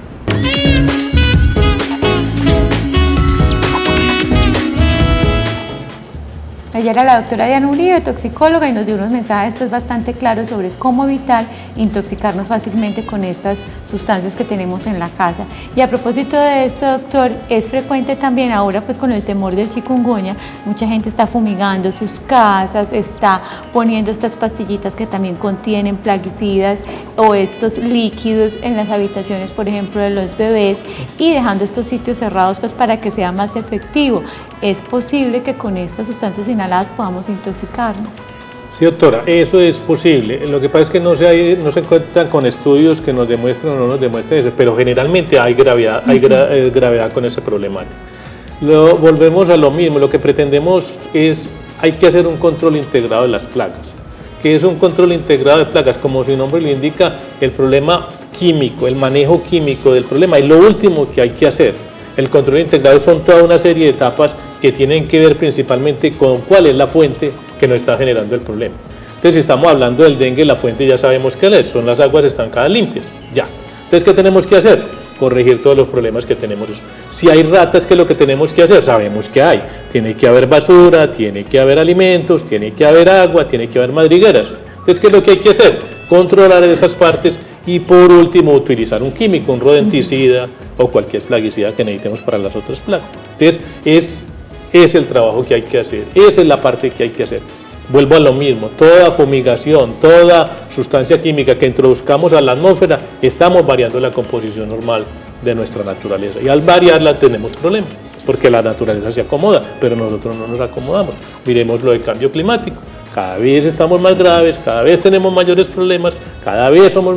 Ella era la doctora Diana Uribe, toxicóloga, y nos dio unos mensajes pues bastante claros sobre cómo evitar intoxicarnos fácilmente con estas sustancias que tenemos en la casa. Y a propósito de esto, doctor, es frecuente también ahora pues con el temor del chikungunya, mucha gente está fumigando sus casas, está poniendo estas pastillitas que también contienen plaguicidas o estos líquidos en las habitaciones, por ejemplo, de los bebés, y dejando estos sitios cerrados pues para que sea más efectivo. ¿Es posible que con estas sustancias inhaladas podamos intoxicarnos? Sí, doctora, eso es posible. Lo que pasa es que no se cuentan con estudios que nos demuestren o no nos demuestren eso, pero generalmente hay gravedad, gravedad con ese problemático. Volvemos a lo mismo, lo que pretendemos es, hay que hacer un control integrado de las plagas. ¿Qué es un control integrado de plagas? Como su nombre lo indica, el problema químico, el manejo químico del problema, es lo último que hay que hacer. El control integrado son toda una serie de etapas que tienen que ver principalmente con cuál es la fuente que nos está generando el problema. Entonces, si estamos hablando del dengue, la fuente ya sabemos qué es, son las aguas estancadas limpias, ya. Entonces, ¿qué tenemos que hacer? Corregir todos los problemas que tenemos. Si hay ratas, ¿qué es lo que tenemos que hacer? Sabemos que hay. Tiene que haber basura, tiene que haber alimentos, tiene que haber agua, tiene que haber madrigueras. Entonces, ¿qué es lo que hay que hacer? Controlar esas partes y, por último, utilizar un químico, un rodenticida o cualquier plaguicida que necesitemos para las otras plagas. Entonces, es el trabajo que hay que hacer, esa es la parte que hay que hacer. Vuelvo a lo mismo, toda fumigación, toda sustancia química que introduzcamos a la atmósfera, estamos variando la composición normal de nuestra naturaleza, y al variarla tenemos problemas, porque la naturaleza se acomoda, pero nosotros no nos acomodamos. Miremos lo del cambio climático, cada vez estamos más graves, cada vez tenemos mayores problemas, cada vez somos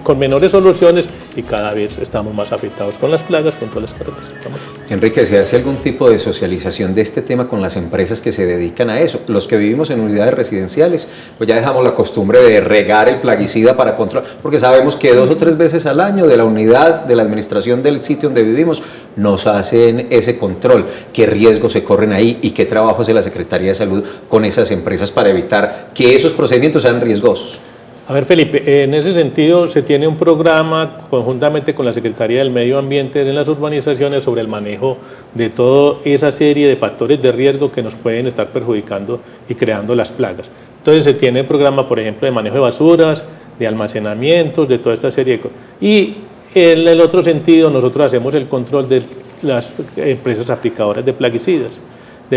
con menores soluciones y cada vez estamos más afectados con las plagas, con todas las que representamos. Enrique, ¿se hace algún tipo de socialización de este tema con las empresas que se dedican a eso? Los que vivimos en unidades residenciales, pues ya dejamos la costumbre de regar el plaguicida para controlar, porque sabemos que 2 o 3 veces al año de la unidad, de la administración del sitio donde vivimos, nos hacen ese control. ¿Qué riesgos se corren ahí y qué trabajo hace la Secretaría de Salud con esas empresas para evitar que esos procedimientos sean riesgosos? A ver, Felipe, en ese sentido se tiene un programa conjuntamente con la Secretaría del Medio Ambiente en las urbanizaciones sobre el manejo de toda esa serie de factores de riesgo que nos pueden estar perjudicando y creando las plagas. Entonces se tiene el programa, por ejemplo, de manejo de basuras, de almacenamientos, de toda esta serie de cosas. Y en el otro sentido nosotros hacemos el control de las empresas aplicadoras de plaguicidas.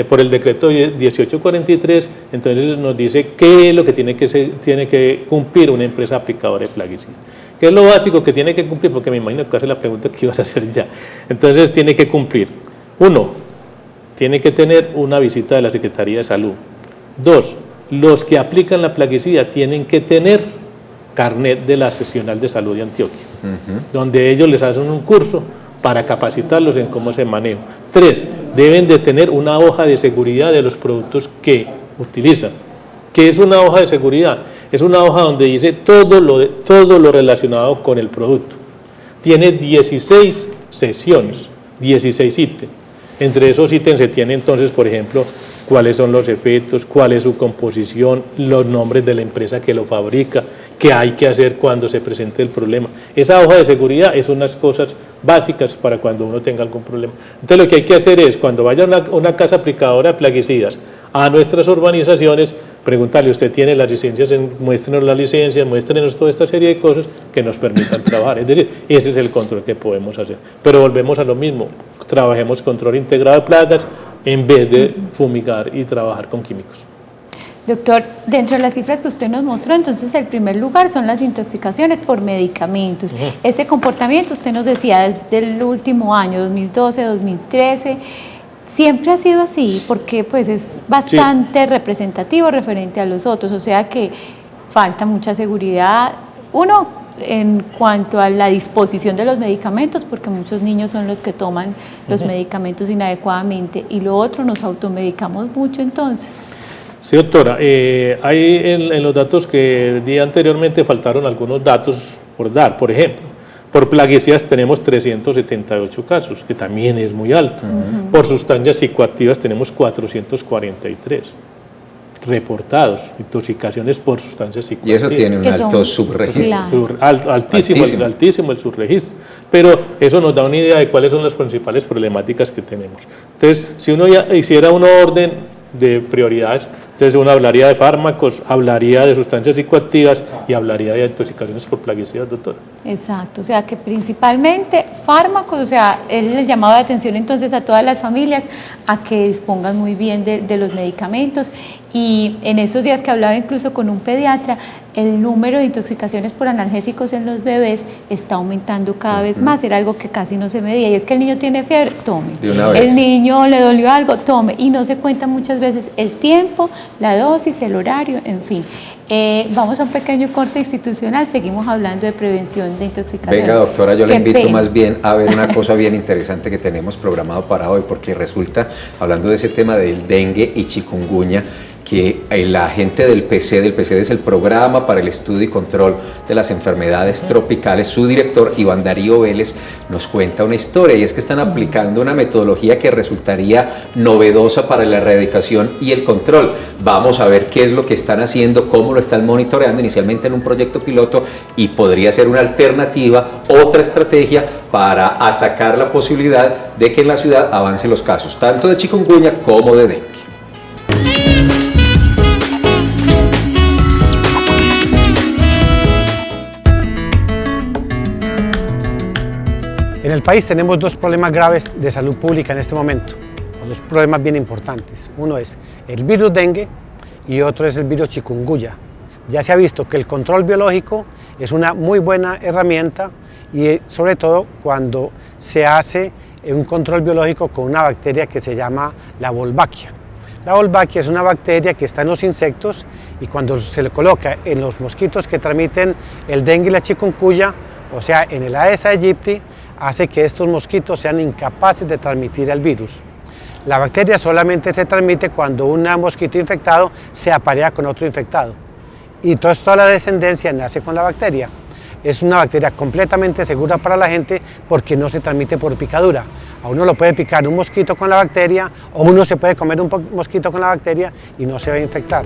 Por el decreto 1843, entonces nos dice qué es lo que tiene que cumplir una empresa aplicadora de plaguicida. ¿Qué es lo básico que tiene que cumplir? Porque me imagino que hace la pregunta que ibas a hacer ya. Entonces tiene que cumplir. 1, tiene que tener una visita de la Secretaría de Salud. 2, los que aplican la plaguicida tienen que tener carnet de la Seccional de Salud de Antioquia, donde ellos les hacen un curso para capacitarlos en cómo se maneja. 3, deben de tener una hoja de seguridad de los productos que utilizan. ¿Qué es una hoja de seguridad? Es una hoja donde dice todo lo relacionado con el producto. Tiene 16 secciones, 16 ítems. Entre esos ítems se tiene entonces, por ejemplo, cuáles son los efectos, cuál es su composición, los nombres de la empresa que lo fabrica, qué hay que hacer cuando se presente el problema. Esa hoja de seguridad es unas cosas básicas para cuando uno tenga algún problema. Entonces lo que hay que hacer es, cuando vaya a una casa aplicadora de plaguicidas a nuestras urbanizaciones, preguntarle, ¿usted tiene las licencias? Muéstrenos las licencias, muéstrenos toda esta serie de cosas que nos permitan trabajar. Es decir, ese es el control que podemos hacer. Pero volvemos a lo mismo, trabajemos control integrado de plagas en vez de fumigar y trabajar con químicos. Doctor, dentro de las cifras que usted nos mostró, entonces el primer lugar son las intoxicaciones por medicamentos. Este comportamiento, usted nos decía, desde el último año, 2012, 2013, siempre ha sido así, porque pues es bastante representativo referente a los otros, o sea que falta mucha seguridad, uno, en cuanto a la disposición de los medicamentos, porque muchos niños son los que toman los medicamentos inadecuadamente, y lo otro, nos automedicamos mucho entonces. Sí, doctora, hay en los datos que di anteriormente faltaron algunos datos por dar. Por ejemplo, por plaguicidas tenemos 378 casos, que también es muy alto. Por sustancias psicoactivas tenemos 443 reportados, intoxicaciones por sustancias psicoactivas. Y eso tiene un alto subregistro. Claro. Altísimo el subregistro. Pero eso nos da una idea de cuáles son las principales problemáticas que tenemos. Entonces, si uno ya hiciera un orden de prioridades, entonces uno hablaría de fármacos, hablaría de sustancias psicoactivas y hablaría de intoxicaciones por plaguicidas, doctora. Exacto, o sea que principalmente fármacos, o sea, él le llamaba de atención entonces a todas las familias a que dispongan muy bien de los medicamentos, y en estos días que hablaba incluso con un pediatra, el número de intoxicaciones por analgésicos en los bebés está aumentando cada vez más, era algo que casi no se medía, y es que el niño tiene fiebre, tome, el niño le dolió algo, tome, y no se cuenta muchas veces el tiempo, la dosis, el horario, en fin. Vamos a un pequeño corte institucional, seguimos hablando de prevención de intoxicación. Venga, doctora, yo le invito más bien a ver una cosa bien interesante que tenemos programado para hoy, porque resulta, hablando de ese tema del dengue y chikungunya, que la gente del PCD es el Programa para el Estudio y Control de las Enfermedades Tropicales, su director, Iván Darío Vélez, nos cuenta una historia, y es que están aplicando una metodología que resultaría novedosa para la erradicación y el control. Vamos a ver qué es lo que están haciendo, cómo lo están monitoreando, inicialmente en un proyecto piloto, y podría ser una alternativa, otra estrategia para atacar la posibilidad de que en la ciudad avancen los casos, tanto de chikungunya como de dengue. En el país tenemos dos problemas graves de salud pública en este momento, o dos problemas bien importantes. Uno es el virus dengue y otro es el virus chikungunya. Ya se ha visto que el control biológico es una muy buena herramienta, y sobre todo cuando se hace un control biológico con una bacteria que se llama la Wolbachia. La Wolbachia es una bacteria que está en los insectos, y cuando se le coloca en los mosquitos que transmiten el dengue y la chikungunya, o sea, en el Aedes aegypti, hace que estos mosquitos sean incapaces de transmitir el virus. La bacteria solamente se transmite cuando un mosquito infectado se aparea con otro infectado, y entonces toda la descendencia nace con la bacteria. Es una bacteria completamente segura para la gente porque no se transmite por picadura. A uno lo puede picar un mosquito con la bacteria, o uno se puede comer un mosquito con la bacteria y no se va a infectar.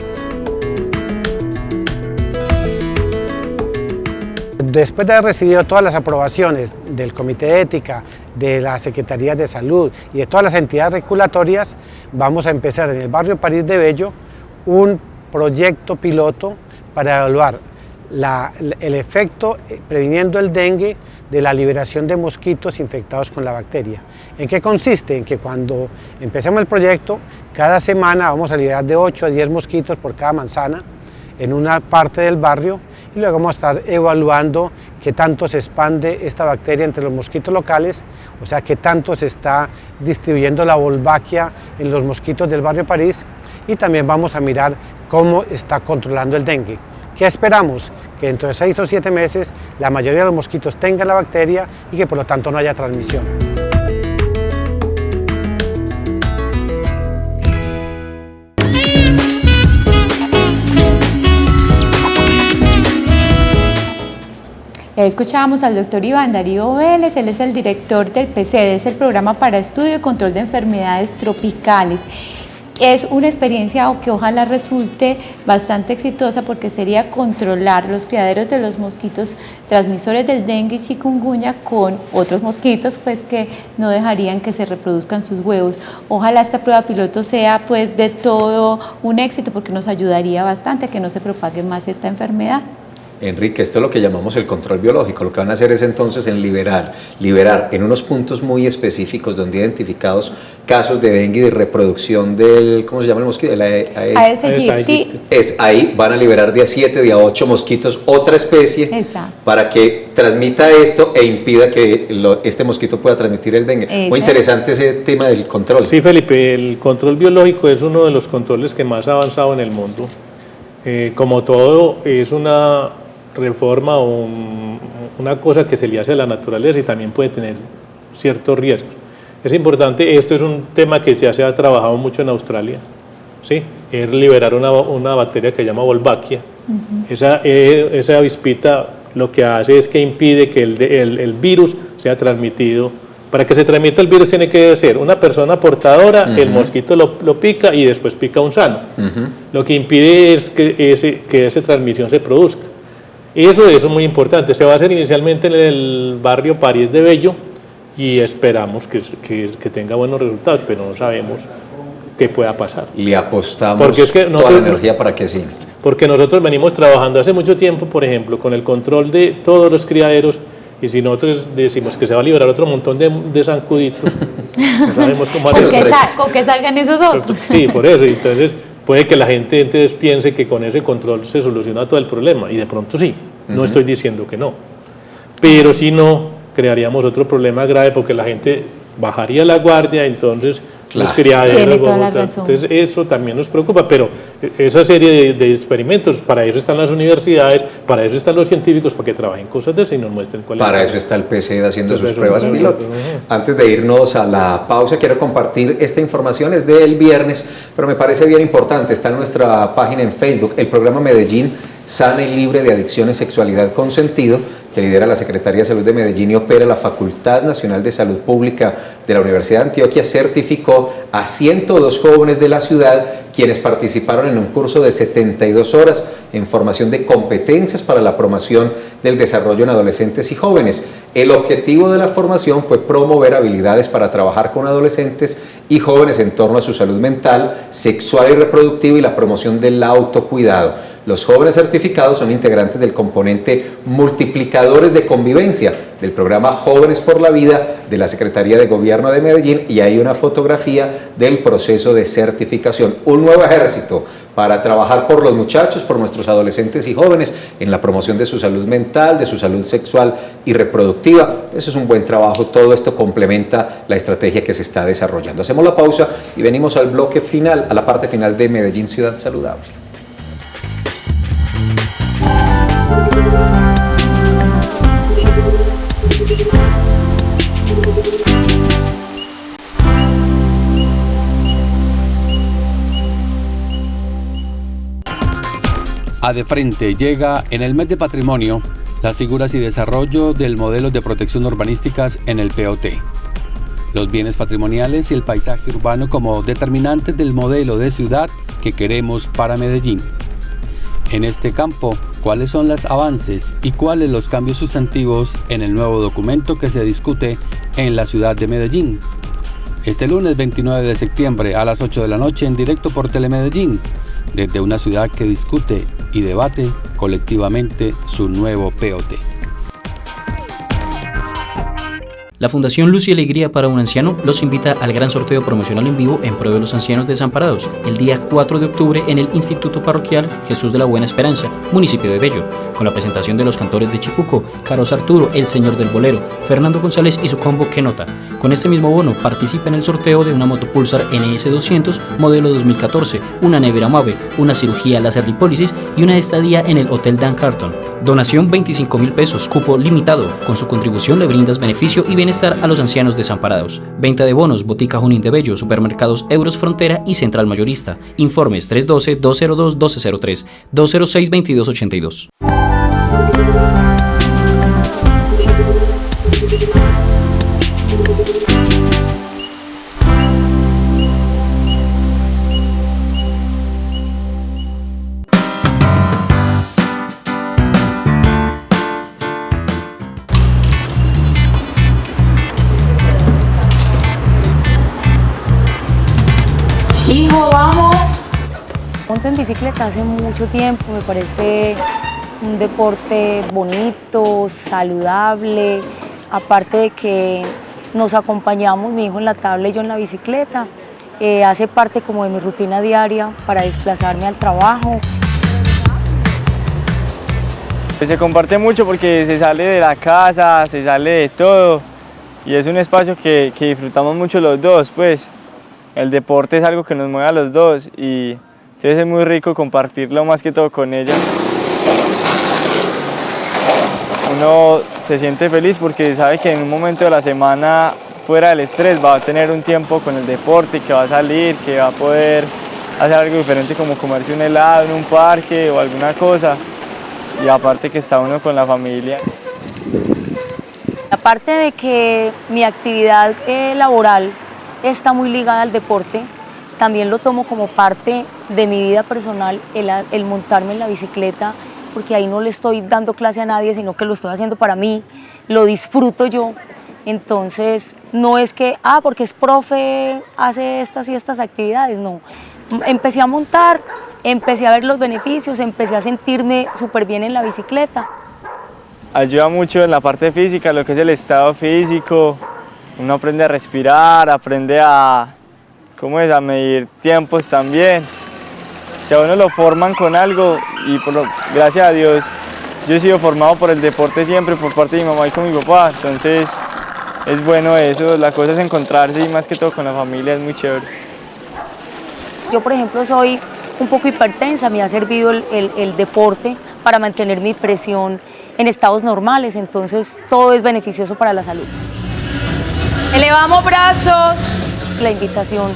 Después de haber recibido todas las aprobaciones del Comité de Ética, de la Secretaría de Salud y de todas las entidades regulatorias, vamos a empezar en el barrio París de Bello un proyecto piloto para evaluar el efecto previniendo el dengue de la liberación de mosquitos infectados con la bacteria. ¿En qué consiste? En que cuando empecemos el proyecto, cada semana vamos a liberar de 8 a 10 mosquitos por cada manzana en una parte del barrio, y luego vamos a estar evaluando qué tanto se expande esta bacteria entre los mosquitos locales, o sea, qué tanto se está distribuyendo la Wolbachia en los mosquitos del barrio París, y también vamos a mirar cómo está controlando el dengue. ¿Qué esperamos? Que dentro de 6 o 7 meses la mayoría de los mosquitos tengan la bacteria y que por lo tanto no haya transmisión. Escuchábamos al doctor Iván Darío Vélez, él es el director del PCD, es el Programa para Estudio y Control de Enfermedades Tropicales. Es una experiencia que ojalá resulte bastante exitosa porque sería controlar los criaderos de los mosquitos transmisores del dengue y chikungunya con otros mosquitos pues que no dejarían que se reproduzcan sus huevos. Ojalá esta prueba piloto sea pues de todo un éxito porque nos ayudaría bastante a que no se propague más esta enfermedad. Enrique, esto es lo que llamamos el control biológico. Lo que van a hacer es entonces en liberar en unos puntos muy específicos donde identificados casos de dengue y de reproducción del, ¿cómo se llama el mosquito? El Aedes aegypti. Ahí van a liberar de a 7, de a 8 mosquitos, otra especie, Exacto. para que transmita esto e impida que este mosquito pueda transmitir el dengue. Exacto. Muy interesante ese tema del control. Sí, Felipe, el control biológico es uno de los controles que más ha avanzado en el mundo. Como todo, es una reforma o una cosa que se le hace a la naturaleza y también puede tener ciertos riesgos. Es importante, esto es un tema que ya se ha trabajado mucho en Australia, ¿sí? Es liberar una bacteria que se llama Wolbachia. Esa avispita lo que hace es que impide que el virus sea transmitido. Para que se transmita el virus tiene que ser una persona portadora, el mosquito lo pica y después pica un sano. Lo que impide es que esa transmisión se produzca. Eso es muy importante. Se va a hacer inicialmente en el barrio París de Bello y esperamos que tenga buenos resultados, pero no sabemos qué pueda pasar. Le apostamos porque es que toda la energía para que sí. Porque nosotros venimos trabajando hace mucho tiempo, por ejemplo, con el control de todos los criaderos, y si nosotros decimos que se va a liberar otro montón de zancuditos, no sabemos cómo hacerlo. Con que salgan esos otros. Sí, por eso. Entonces puede que la gente entonces piense que con ese control se soluciona todo el problema, y de pronto sí. No estoy diciendo que no. Pero si no, crearíamos otro problema grave porque la gente bajaría la guardia, entonces los criaderos. Tiene toda la razón. Entonces eso también nos preocupa, pero esa serie de experimentos, para eso están las universidades, para eso están los científicos, para que trabajen cosas de eso y nos muestren cuál es. Para eso está el PCD haciendo sus pruebas piloto. Antes de irnos a la pausa, quiero compartir esta información, es del viernes, pero me parece bien importante, está en nuestra página en Facebook, el programa Medellín Sana y Libre de Adicciones, Sexualidad con Sentido, que lidera la Secretaría de Salud de Medellín y opera la Facultad Nacional de Salud Pública de la Universidad de Antioquia, certificó a 102 jóvenes de la ciudad quienes participaron en un curso de 72 horas en formación de competencias para la promoción del desarrollo en adolescentes y jóvenes. El objetivo de la formación fue promover habilidades para trabajar con adolescentes y jóvenes en torno a su salud mental, sexual y reproductiva y la promoción del autocuidado. Los jóvenes certificados son integrantes del componente Multiplicadores de Convivencia del programa Jóvenes por la Vida de la Secretaría de Gobierno de Medellín, y hay una fotografía del proceso de certificación. Un nuevo ejército para trabajar por los muchachos, por nuestros adolescentes y jóvenes en la promoción de su salud mental, de su salud sexual y reproductiva. Eso es un buen trabajo, todo esto complementa la estrategia que se está desarrollando. Hacemos la pausa y venimos al bloque final, a la parte final de Medellín Ciudad Saludable. A De Frente llega en el mes de Patrimonio las figuras y desarrollo del modelo de protección urbanísticas en el POT. Los bienes patrimoniales y el paisaje urbano como determinantes del modelo de ciudad que queremos para Medellín. En este campo, ¿cuáles son los avances y cuáles los cambios sustantivos en el nuevo documento que se discute en la ciudad de Medellín? Este lunes 29 de septiembre a las 8 de la noche en directo por Telemedellín, desde una ciudad que discute y debate colectivamente su nuevo POT. La Fundación Luz y Alegría para un Anciano los invita al gran sorteo promocional en vivo en pro de los ancianos desamparados, el día 4 de octubre en el Instituto Parroquial Jesús de la Buena Esperanza, municipio de Bello, con la presentación de los cantores de Chicuco, Carlos Arturo, el Señor del Bolero, Fernando González y su combo Que Nota. Con este mismo bono participa en el sorteo de una moto Pulsar NS200 modelo 2014, una nevera Mave, una cirugía láser lipólisis y una estadía en el Hotel Dan Carton. Donación 25.000 pesos, cupo limitado. Con su contribución le brindas beneficio y bienestar a los ancianos desamparados. Venta de bonos, Botica Junín de Bello, Supermercados Euros Frontera y Central Mayorista. Informes 312-202-1203, 206-2282. monto en bicicleta hace mucho tiempo, me parece un deporte bonito, saludable, aparte de que nos acompañamos, mi hijo en la tabla y yo en la bicicleta, hace parte como de mi rutina diaria para desplazarme al trabajo. Se comparte mucho porque se sale de la casa, se sale de todo y es un espacio que disfrutamos mucho los dos, pues el deporte es algo que nos mueve a los dos y entonces es muy rico compartirlo más que todo con ella. Uno se siente feliz porque sabe que en un momento de la semana fuera del estrés va a tener un tiempo con el deporte, que va a salir, que va a poder hacer algo diferente como comerse un helado en un parque o alguna cosa. Y aparte que está uno con la familia. Aparte de que mi actividad laboral está muy ligada al deporte, también lo tomo como parte de mi vida personal, el montarme en la bicicleta, porque ahí no le estoy dando clase a nadie, sino que lo estoy haciendo para mí, lo disfruto yo. Entonces, no es que, porque es profe, hace estas y estas actividades, no. Empecé a montar, empecé a ver los beneficios, empecé a sentirme súper bien en la bicicleta. Ayuda mucho en la parte física, lo que es el estado físico. Uno aprende a respirar, aprende a medir tiempos también. Si a uno lo forman con algo y gracias a Dios yo he sido formado por el deporte siempre, por parte de mi mamá y con mi papá, entonces es bueno eso, la cosa es encontrarse y más que todo con la familia es muy chévere. Yo, por ejemplo, soy un poco hipertensa, me ha servido el deporte para mantener mi presión en estados normales, entonces todo es beneficioso para la salud. Elevamos brazos. La invitación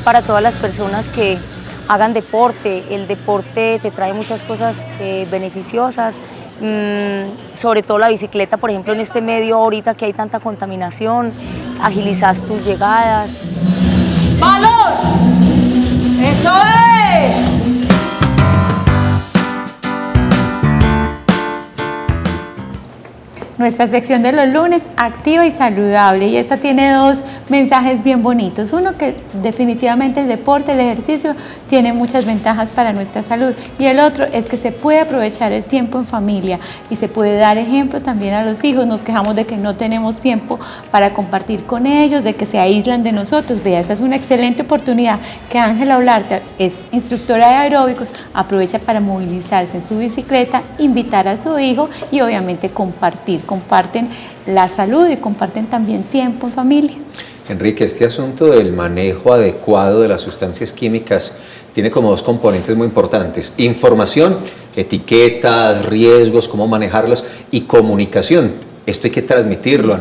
para todas las personas que hagan deporte, el deporte te trae muchas cosas beneficiosas, sobre todo la bicicleta, por ejemplo, en este medio ahorita que hay tanta contaminación, agilizas tus llegadas. ¡Valor! ¡Eso es! Nuestra sección de los lunes, activa y saludable, y esta tiene dos mensajes bien bonitos. Uno, que definitivamente el deporte, el ejercicio tiene muchas ventajas para nuestra salud, y el otro es que se puede aprovechar el tiempo en familia y se puede dar ejemplo también a los hijos. Nos quejamos de que no tenemos tiempo para compartir con ellos, de que se aíslan de nosotros. Vea, esa es una excelente oportunidad que Ángela Olarte es instructora de aeróbicos, aprovecha para movilizarse en su bicicleta, invitar a su hijo y obviamente comparten la salud y comparten también tiempo en familia. Enrique, este asunto del manejo adecuado de las sustancias químicas tiene como dos componentes muy importantes: información, etiquetas, riesgos, cómo manejarlos, y comunicación. Esto hay que transmitirlo a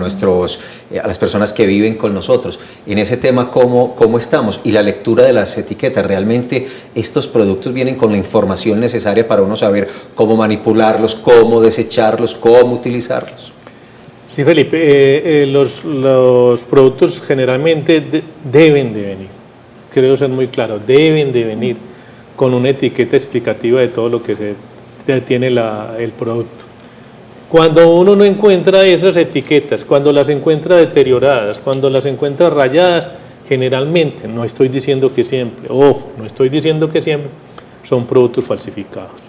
las personas que viven con nosotros. En ese tema, ¿cómo estamos? Y la lectura de las etiquetas. Realmente estos productos vienen con la información necesaria para uno saber cómo manipularlos, cómo desecharlos, cómo utilizarlos. Sí, Felipe, los productos generalmente deben de venir, creo ser muy claro, deben de venir con una etiqueta explicativa de todo lo que tiene el producto. Cuando uno no encuentra esas etiquetas, cuando las encuentra deterioradas, cuando las encuentra rayadas, generalmente, no estoy diciendo que siempre, son productos falsificados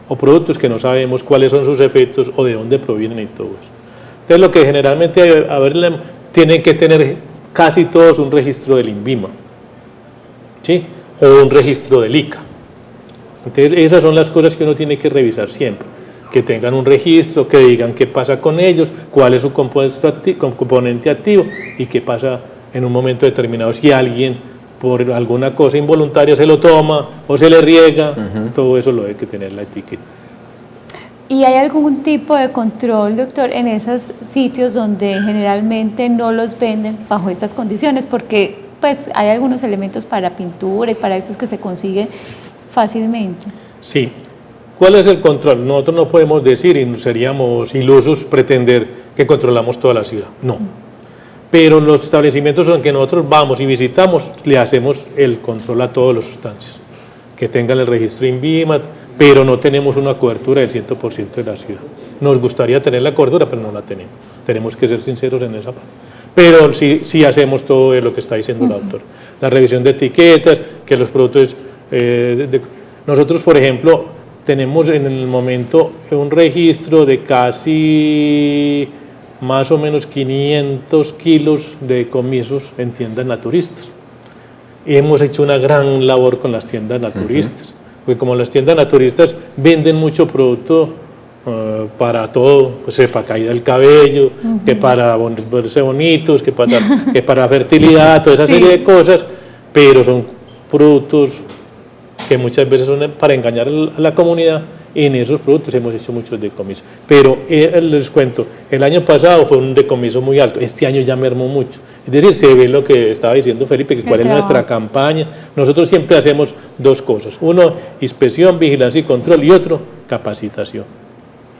o productos que no sabemos cuáles son sus efectos o de dónde provienen y todo eso. Entonces, lo que generalmente tienen que tener casi todos un registro del INVIMA, ¿sí? O un registro del ICA. Entonces, esas son las cosas que uno tiene que revisar siempre. Que tengan un registro, que digan qué pasa con ellos, cuál es su componente activo y qué pasa en un momento determinado si alguien por alguna cosa involuntaria se lo toma o se le riega, todo eso lo debe que tener la etiqueta. ¿Y hay algún tipo de control, doctor, en esos sitios donde generalmente no los venden bajo esas condiciones? Porque pues hay algunos elementos para pintura y para esos que se consiguen fácilmente. Sí. ¿Cuál es el control? Nosotros no podemos decir, y seríamos ilusos pretender que controlamos toda la ciudad, no. Pero los establecimientos en que nosotros vamos y visitamos, le hacemos el control a todas las sustancias, que tengan el registro INVIMA, pero no tenemos una cobertura del 100% de la ciudad. Nos gustaría tener la cobertura, pero no la tenemos. Tenemos que ser sinceros en esa parte. Pero sí hacemos todo lo que está diciendo la doctora. La revisión de etiquetas, que los productos Nosotros, por ejemplo, tenemos en el momento un registro de casi más o menos 500 kilos de decomisos en tiendas naturistas. Y hemos hecho una gran labor con las tiendas naturistas, porque como las tiendas naturistas venden mucho producto para todo, pues para caída del cabello, que para verse bonitos, que para fertilidad, toda esa serie de cosas, pero son productos que muchas veces son para engañar a la comunidad, y en esos productos hemos hecho muchos decomisos. Pero les cuento, el año pasado fue un decomiso muy alto, este año ya mermó mucho. Es decir, se ve lo que estaba diciendo Felipe, que cuál es nuestra campaña. Nosotros siempre hacemos dos cosas: uno, inspección, vigilancia y control, y otro, capacitación.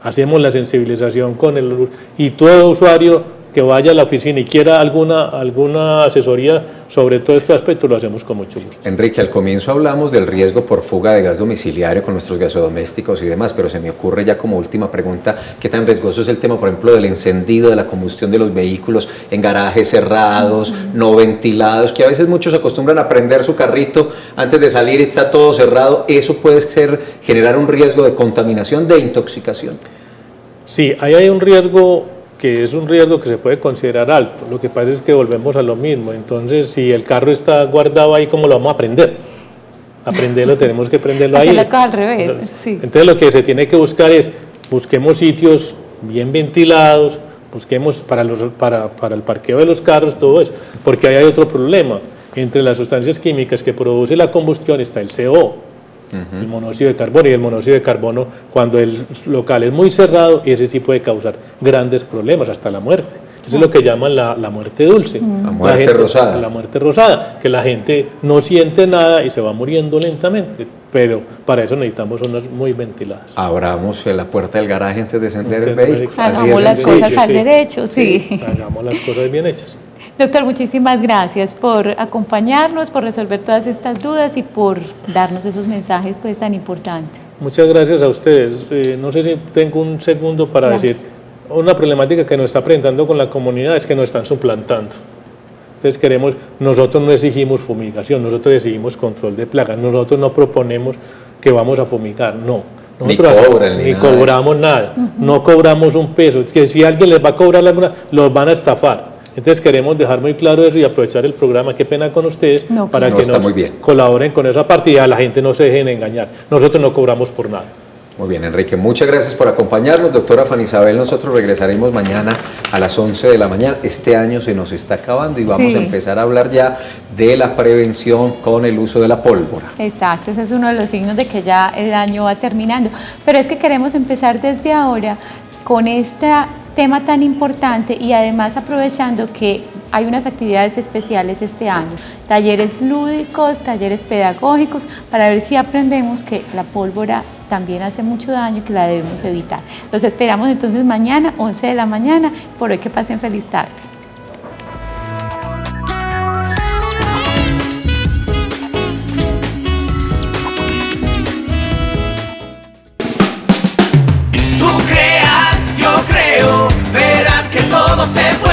Hacemos la sensibilización con el, y todo usuario que vaya a la oficina y quiera alguna asesoría sobre todo este aspecto, lo hacemos con mucho gusto. Enrique, al comienzo hablamos del riesgo por fuga de gas domiciliario con nuestros gasodomésticos y demás, pero se me ocurre ya como última pregunta, ¿qué tan riesgoso es el tema, por ejemplo, del encendido, de la combustión de los vehículos en garajes cerrados, no ventilados, que a veces muchos acostumbran a prender su carrito antes de salir y está todo cerrado? ¿Eso puede generar un riesgo de contaminación, de intoxicación? Sí, ahí hay un riesgo que es un riesgo que se puede considerar alto. Lo que pasa es que volvemos a lo mismo. Entonces, si el carro está guardado ahí, ¿cómo lo vamos a prender? Aprenderlo, tenemos que prenderlo ahí. Hacer las cosas al revés, sí. Entonces, lo que se tiene que buscar es, busquemos sitios bien ventilados, busquemos para el parqueo de los carros, todo eso, porque ahí hay otro problema. Entre las sustancias químicas que produce la combustión está el CO, el monóxido de carbono, y el monóxido de carbono, cuando el local es muy cerrado, ese sí puede causar grandes problemas, hasta la muerte. Eso es lo que llaman la muerte dulce. La muerte rosada. La muerte rosada, que la gente no siente nada y se va muriendo lentamente, pero para eso necesitamos zonas muy ventiladas. Abramos la puerta del garaje antes de encender el vehículo. Hagamos las cosas al derecho, sí. Hagamos las cosas bien hechas. Doctor, muchísimas gracias por acompañarnos, por resolver todas estas dudas y por darnos esos mensajes pues tan importantes. Muchas gracias a ustedes. No sé si tengo un segundo para decir, una problemática que nos está presentando con la comunidad es que nos están suplantando. Entonces nosotros no exigimos fumigación, nosotros exigimos control de plagas, nosotros no proponemos que vamos a fumigar, no. Nosotros ni cobramos nada, no cobramos un peso, que si alguien les va a cobrar alguna, los van a estafar. Entonces queremos dejar muy claro eso y aprovechar el programa, qué pena con ustedes, para que nos colaboren con esa parte y a la gente no se dejen engañar. Nosotros no cobramos por nada. Muy bien, Enrique, muchas gracias por acompañarnos. Doctora Fanny Isabel, nosotros regresaremos mañana a las 11 de la mañana. Este año se nos está acabando y vamos a empezar a hablar ya de la prevención con el uso de la pólvora. Exacto, ese es uno de los signos de que ya el año va terminando. Pero es que queremos empezar desde ahora con este tema tan importante y además aprovechando que hay unas actividades especiales este año, talleres lúdicos, talleres pedagógicos, para ver si aprendemos que la pólvora también hace mucho daño y que la debemos evitar. Los esperamos entonces mañana, 11 de la mañana, por hoy que pasen feliz tarde. Verás que todo se puede.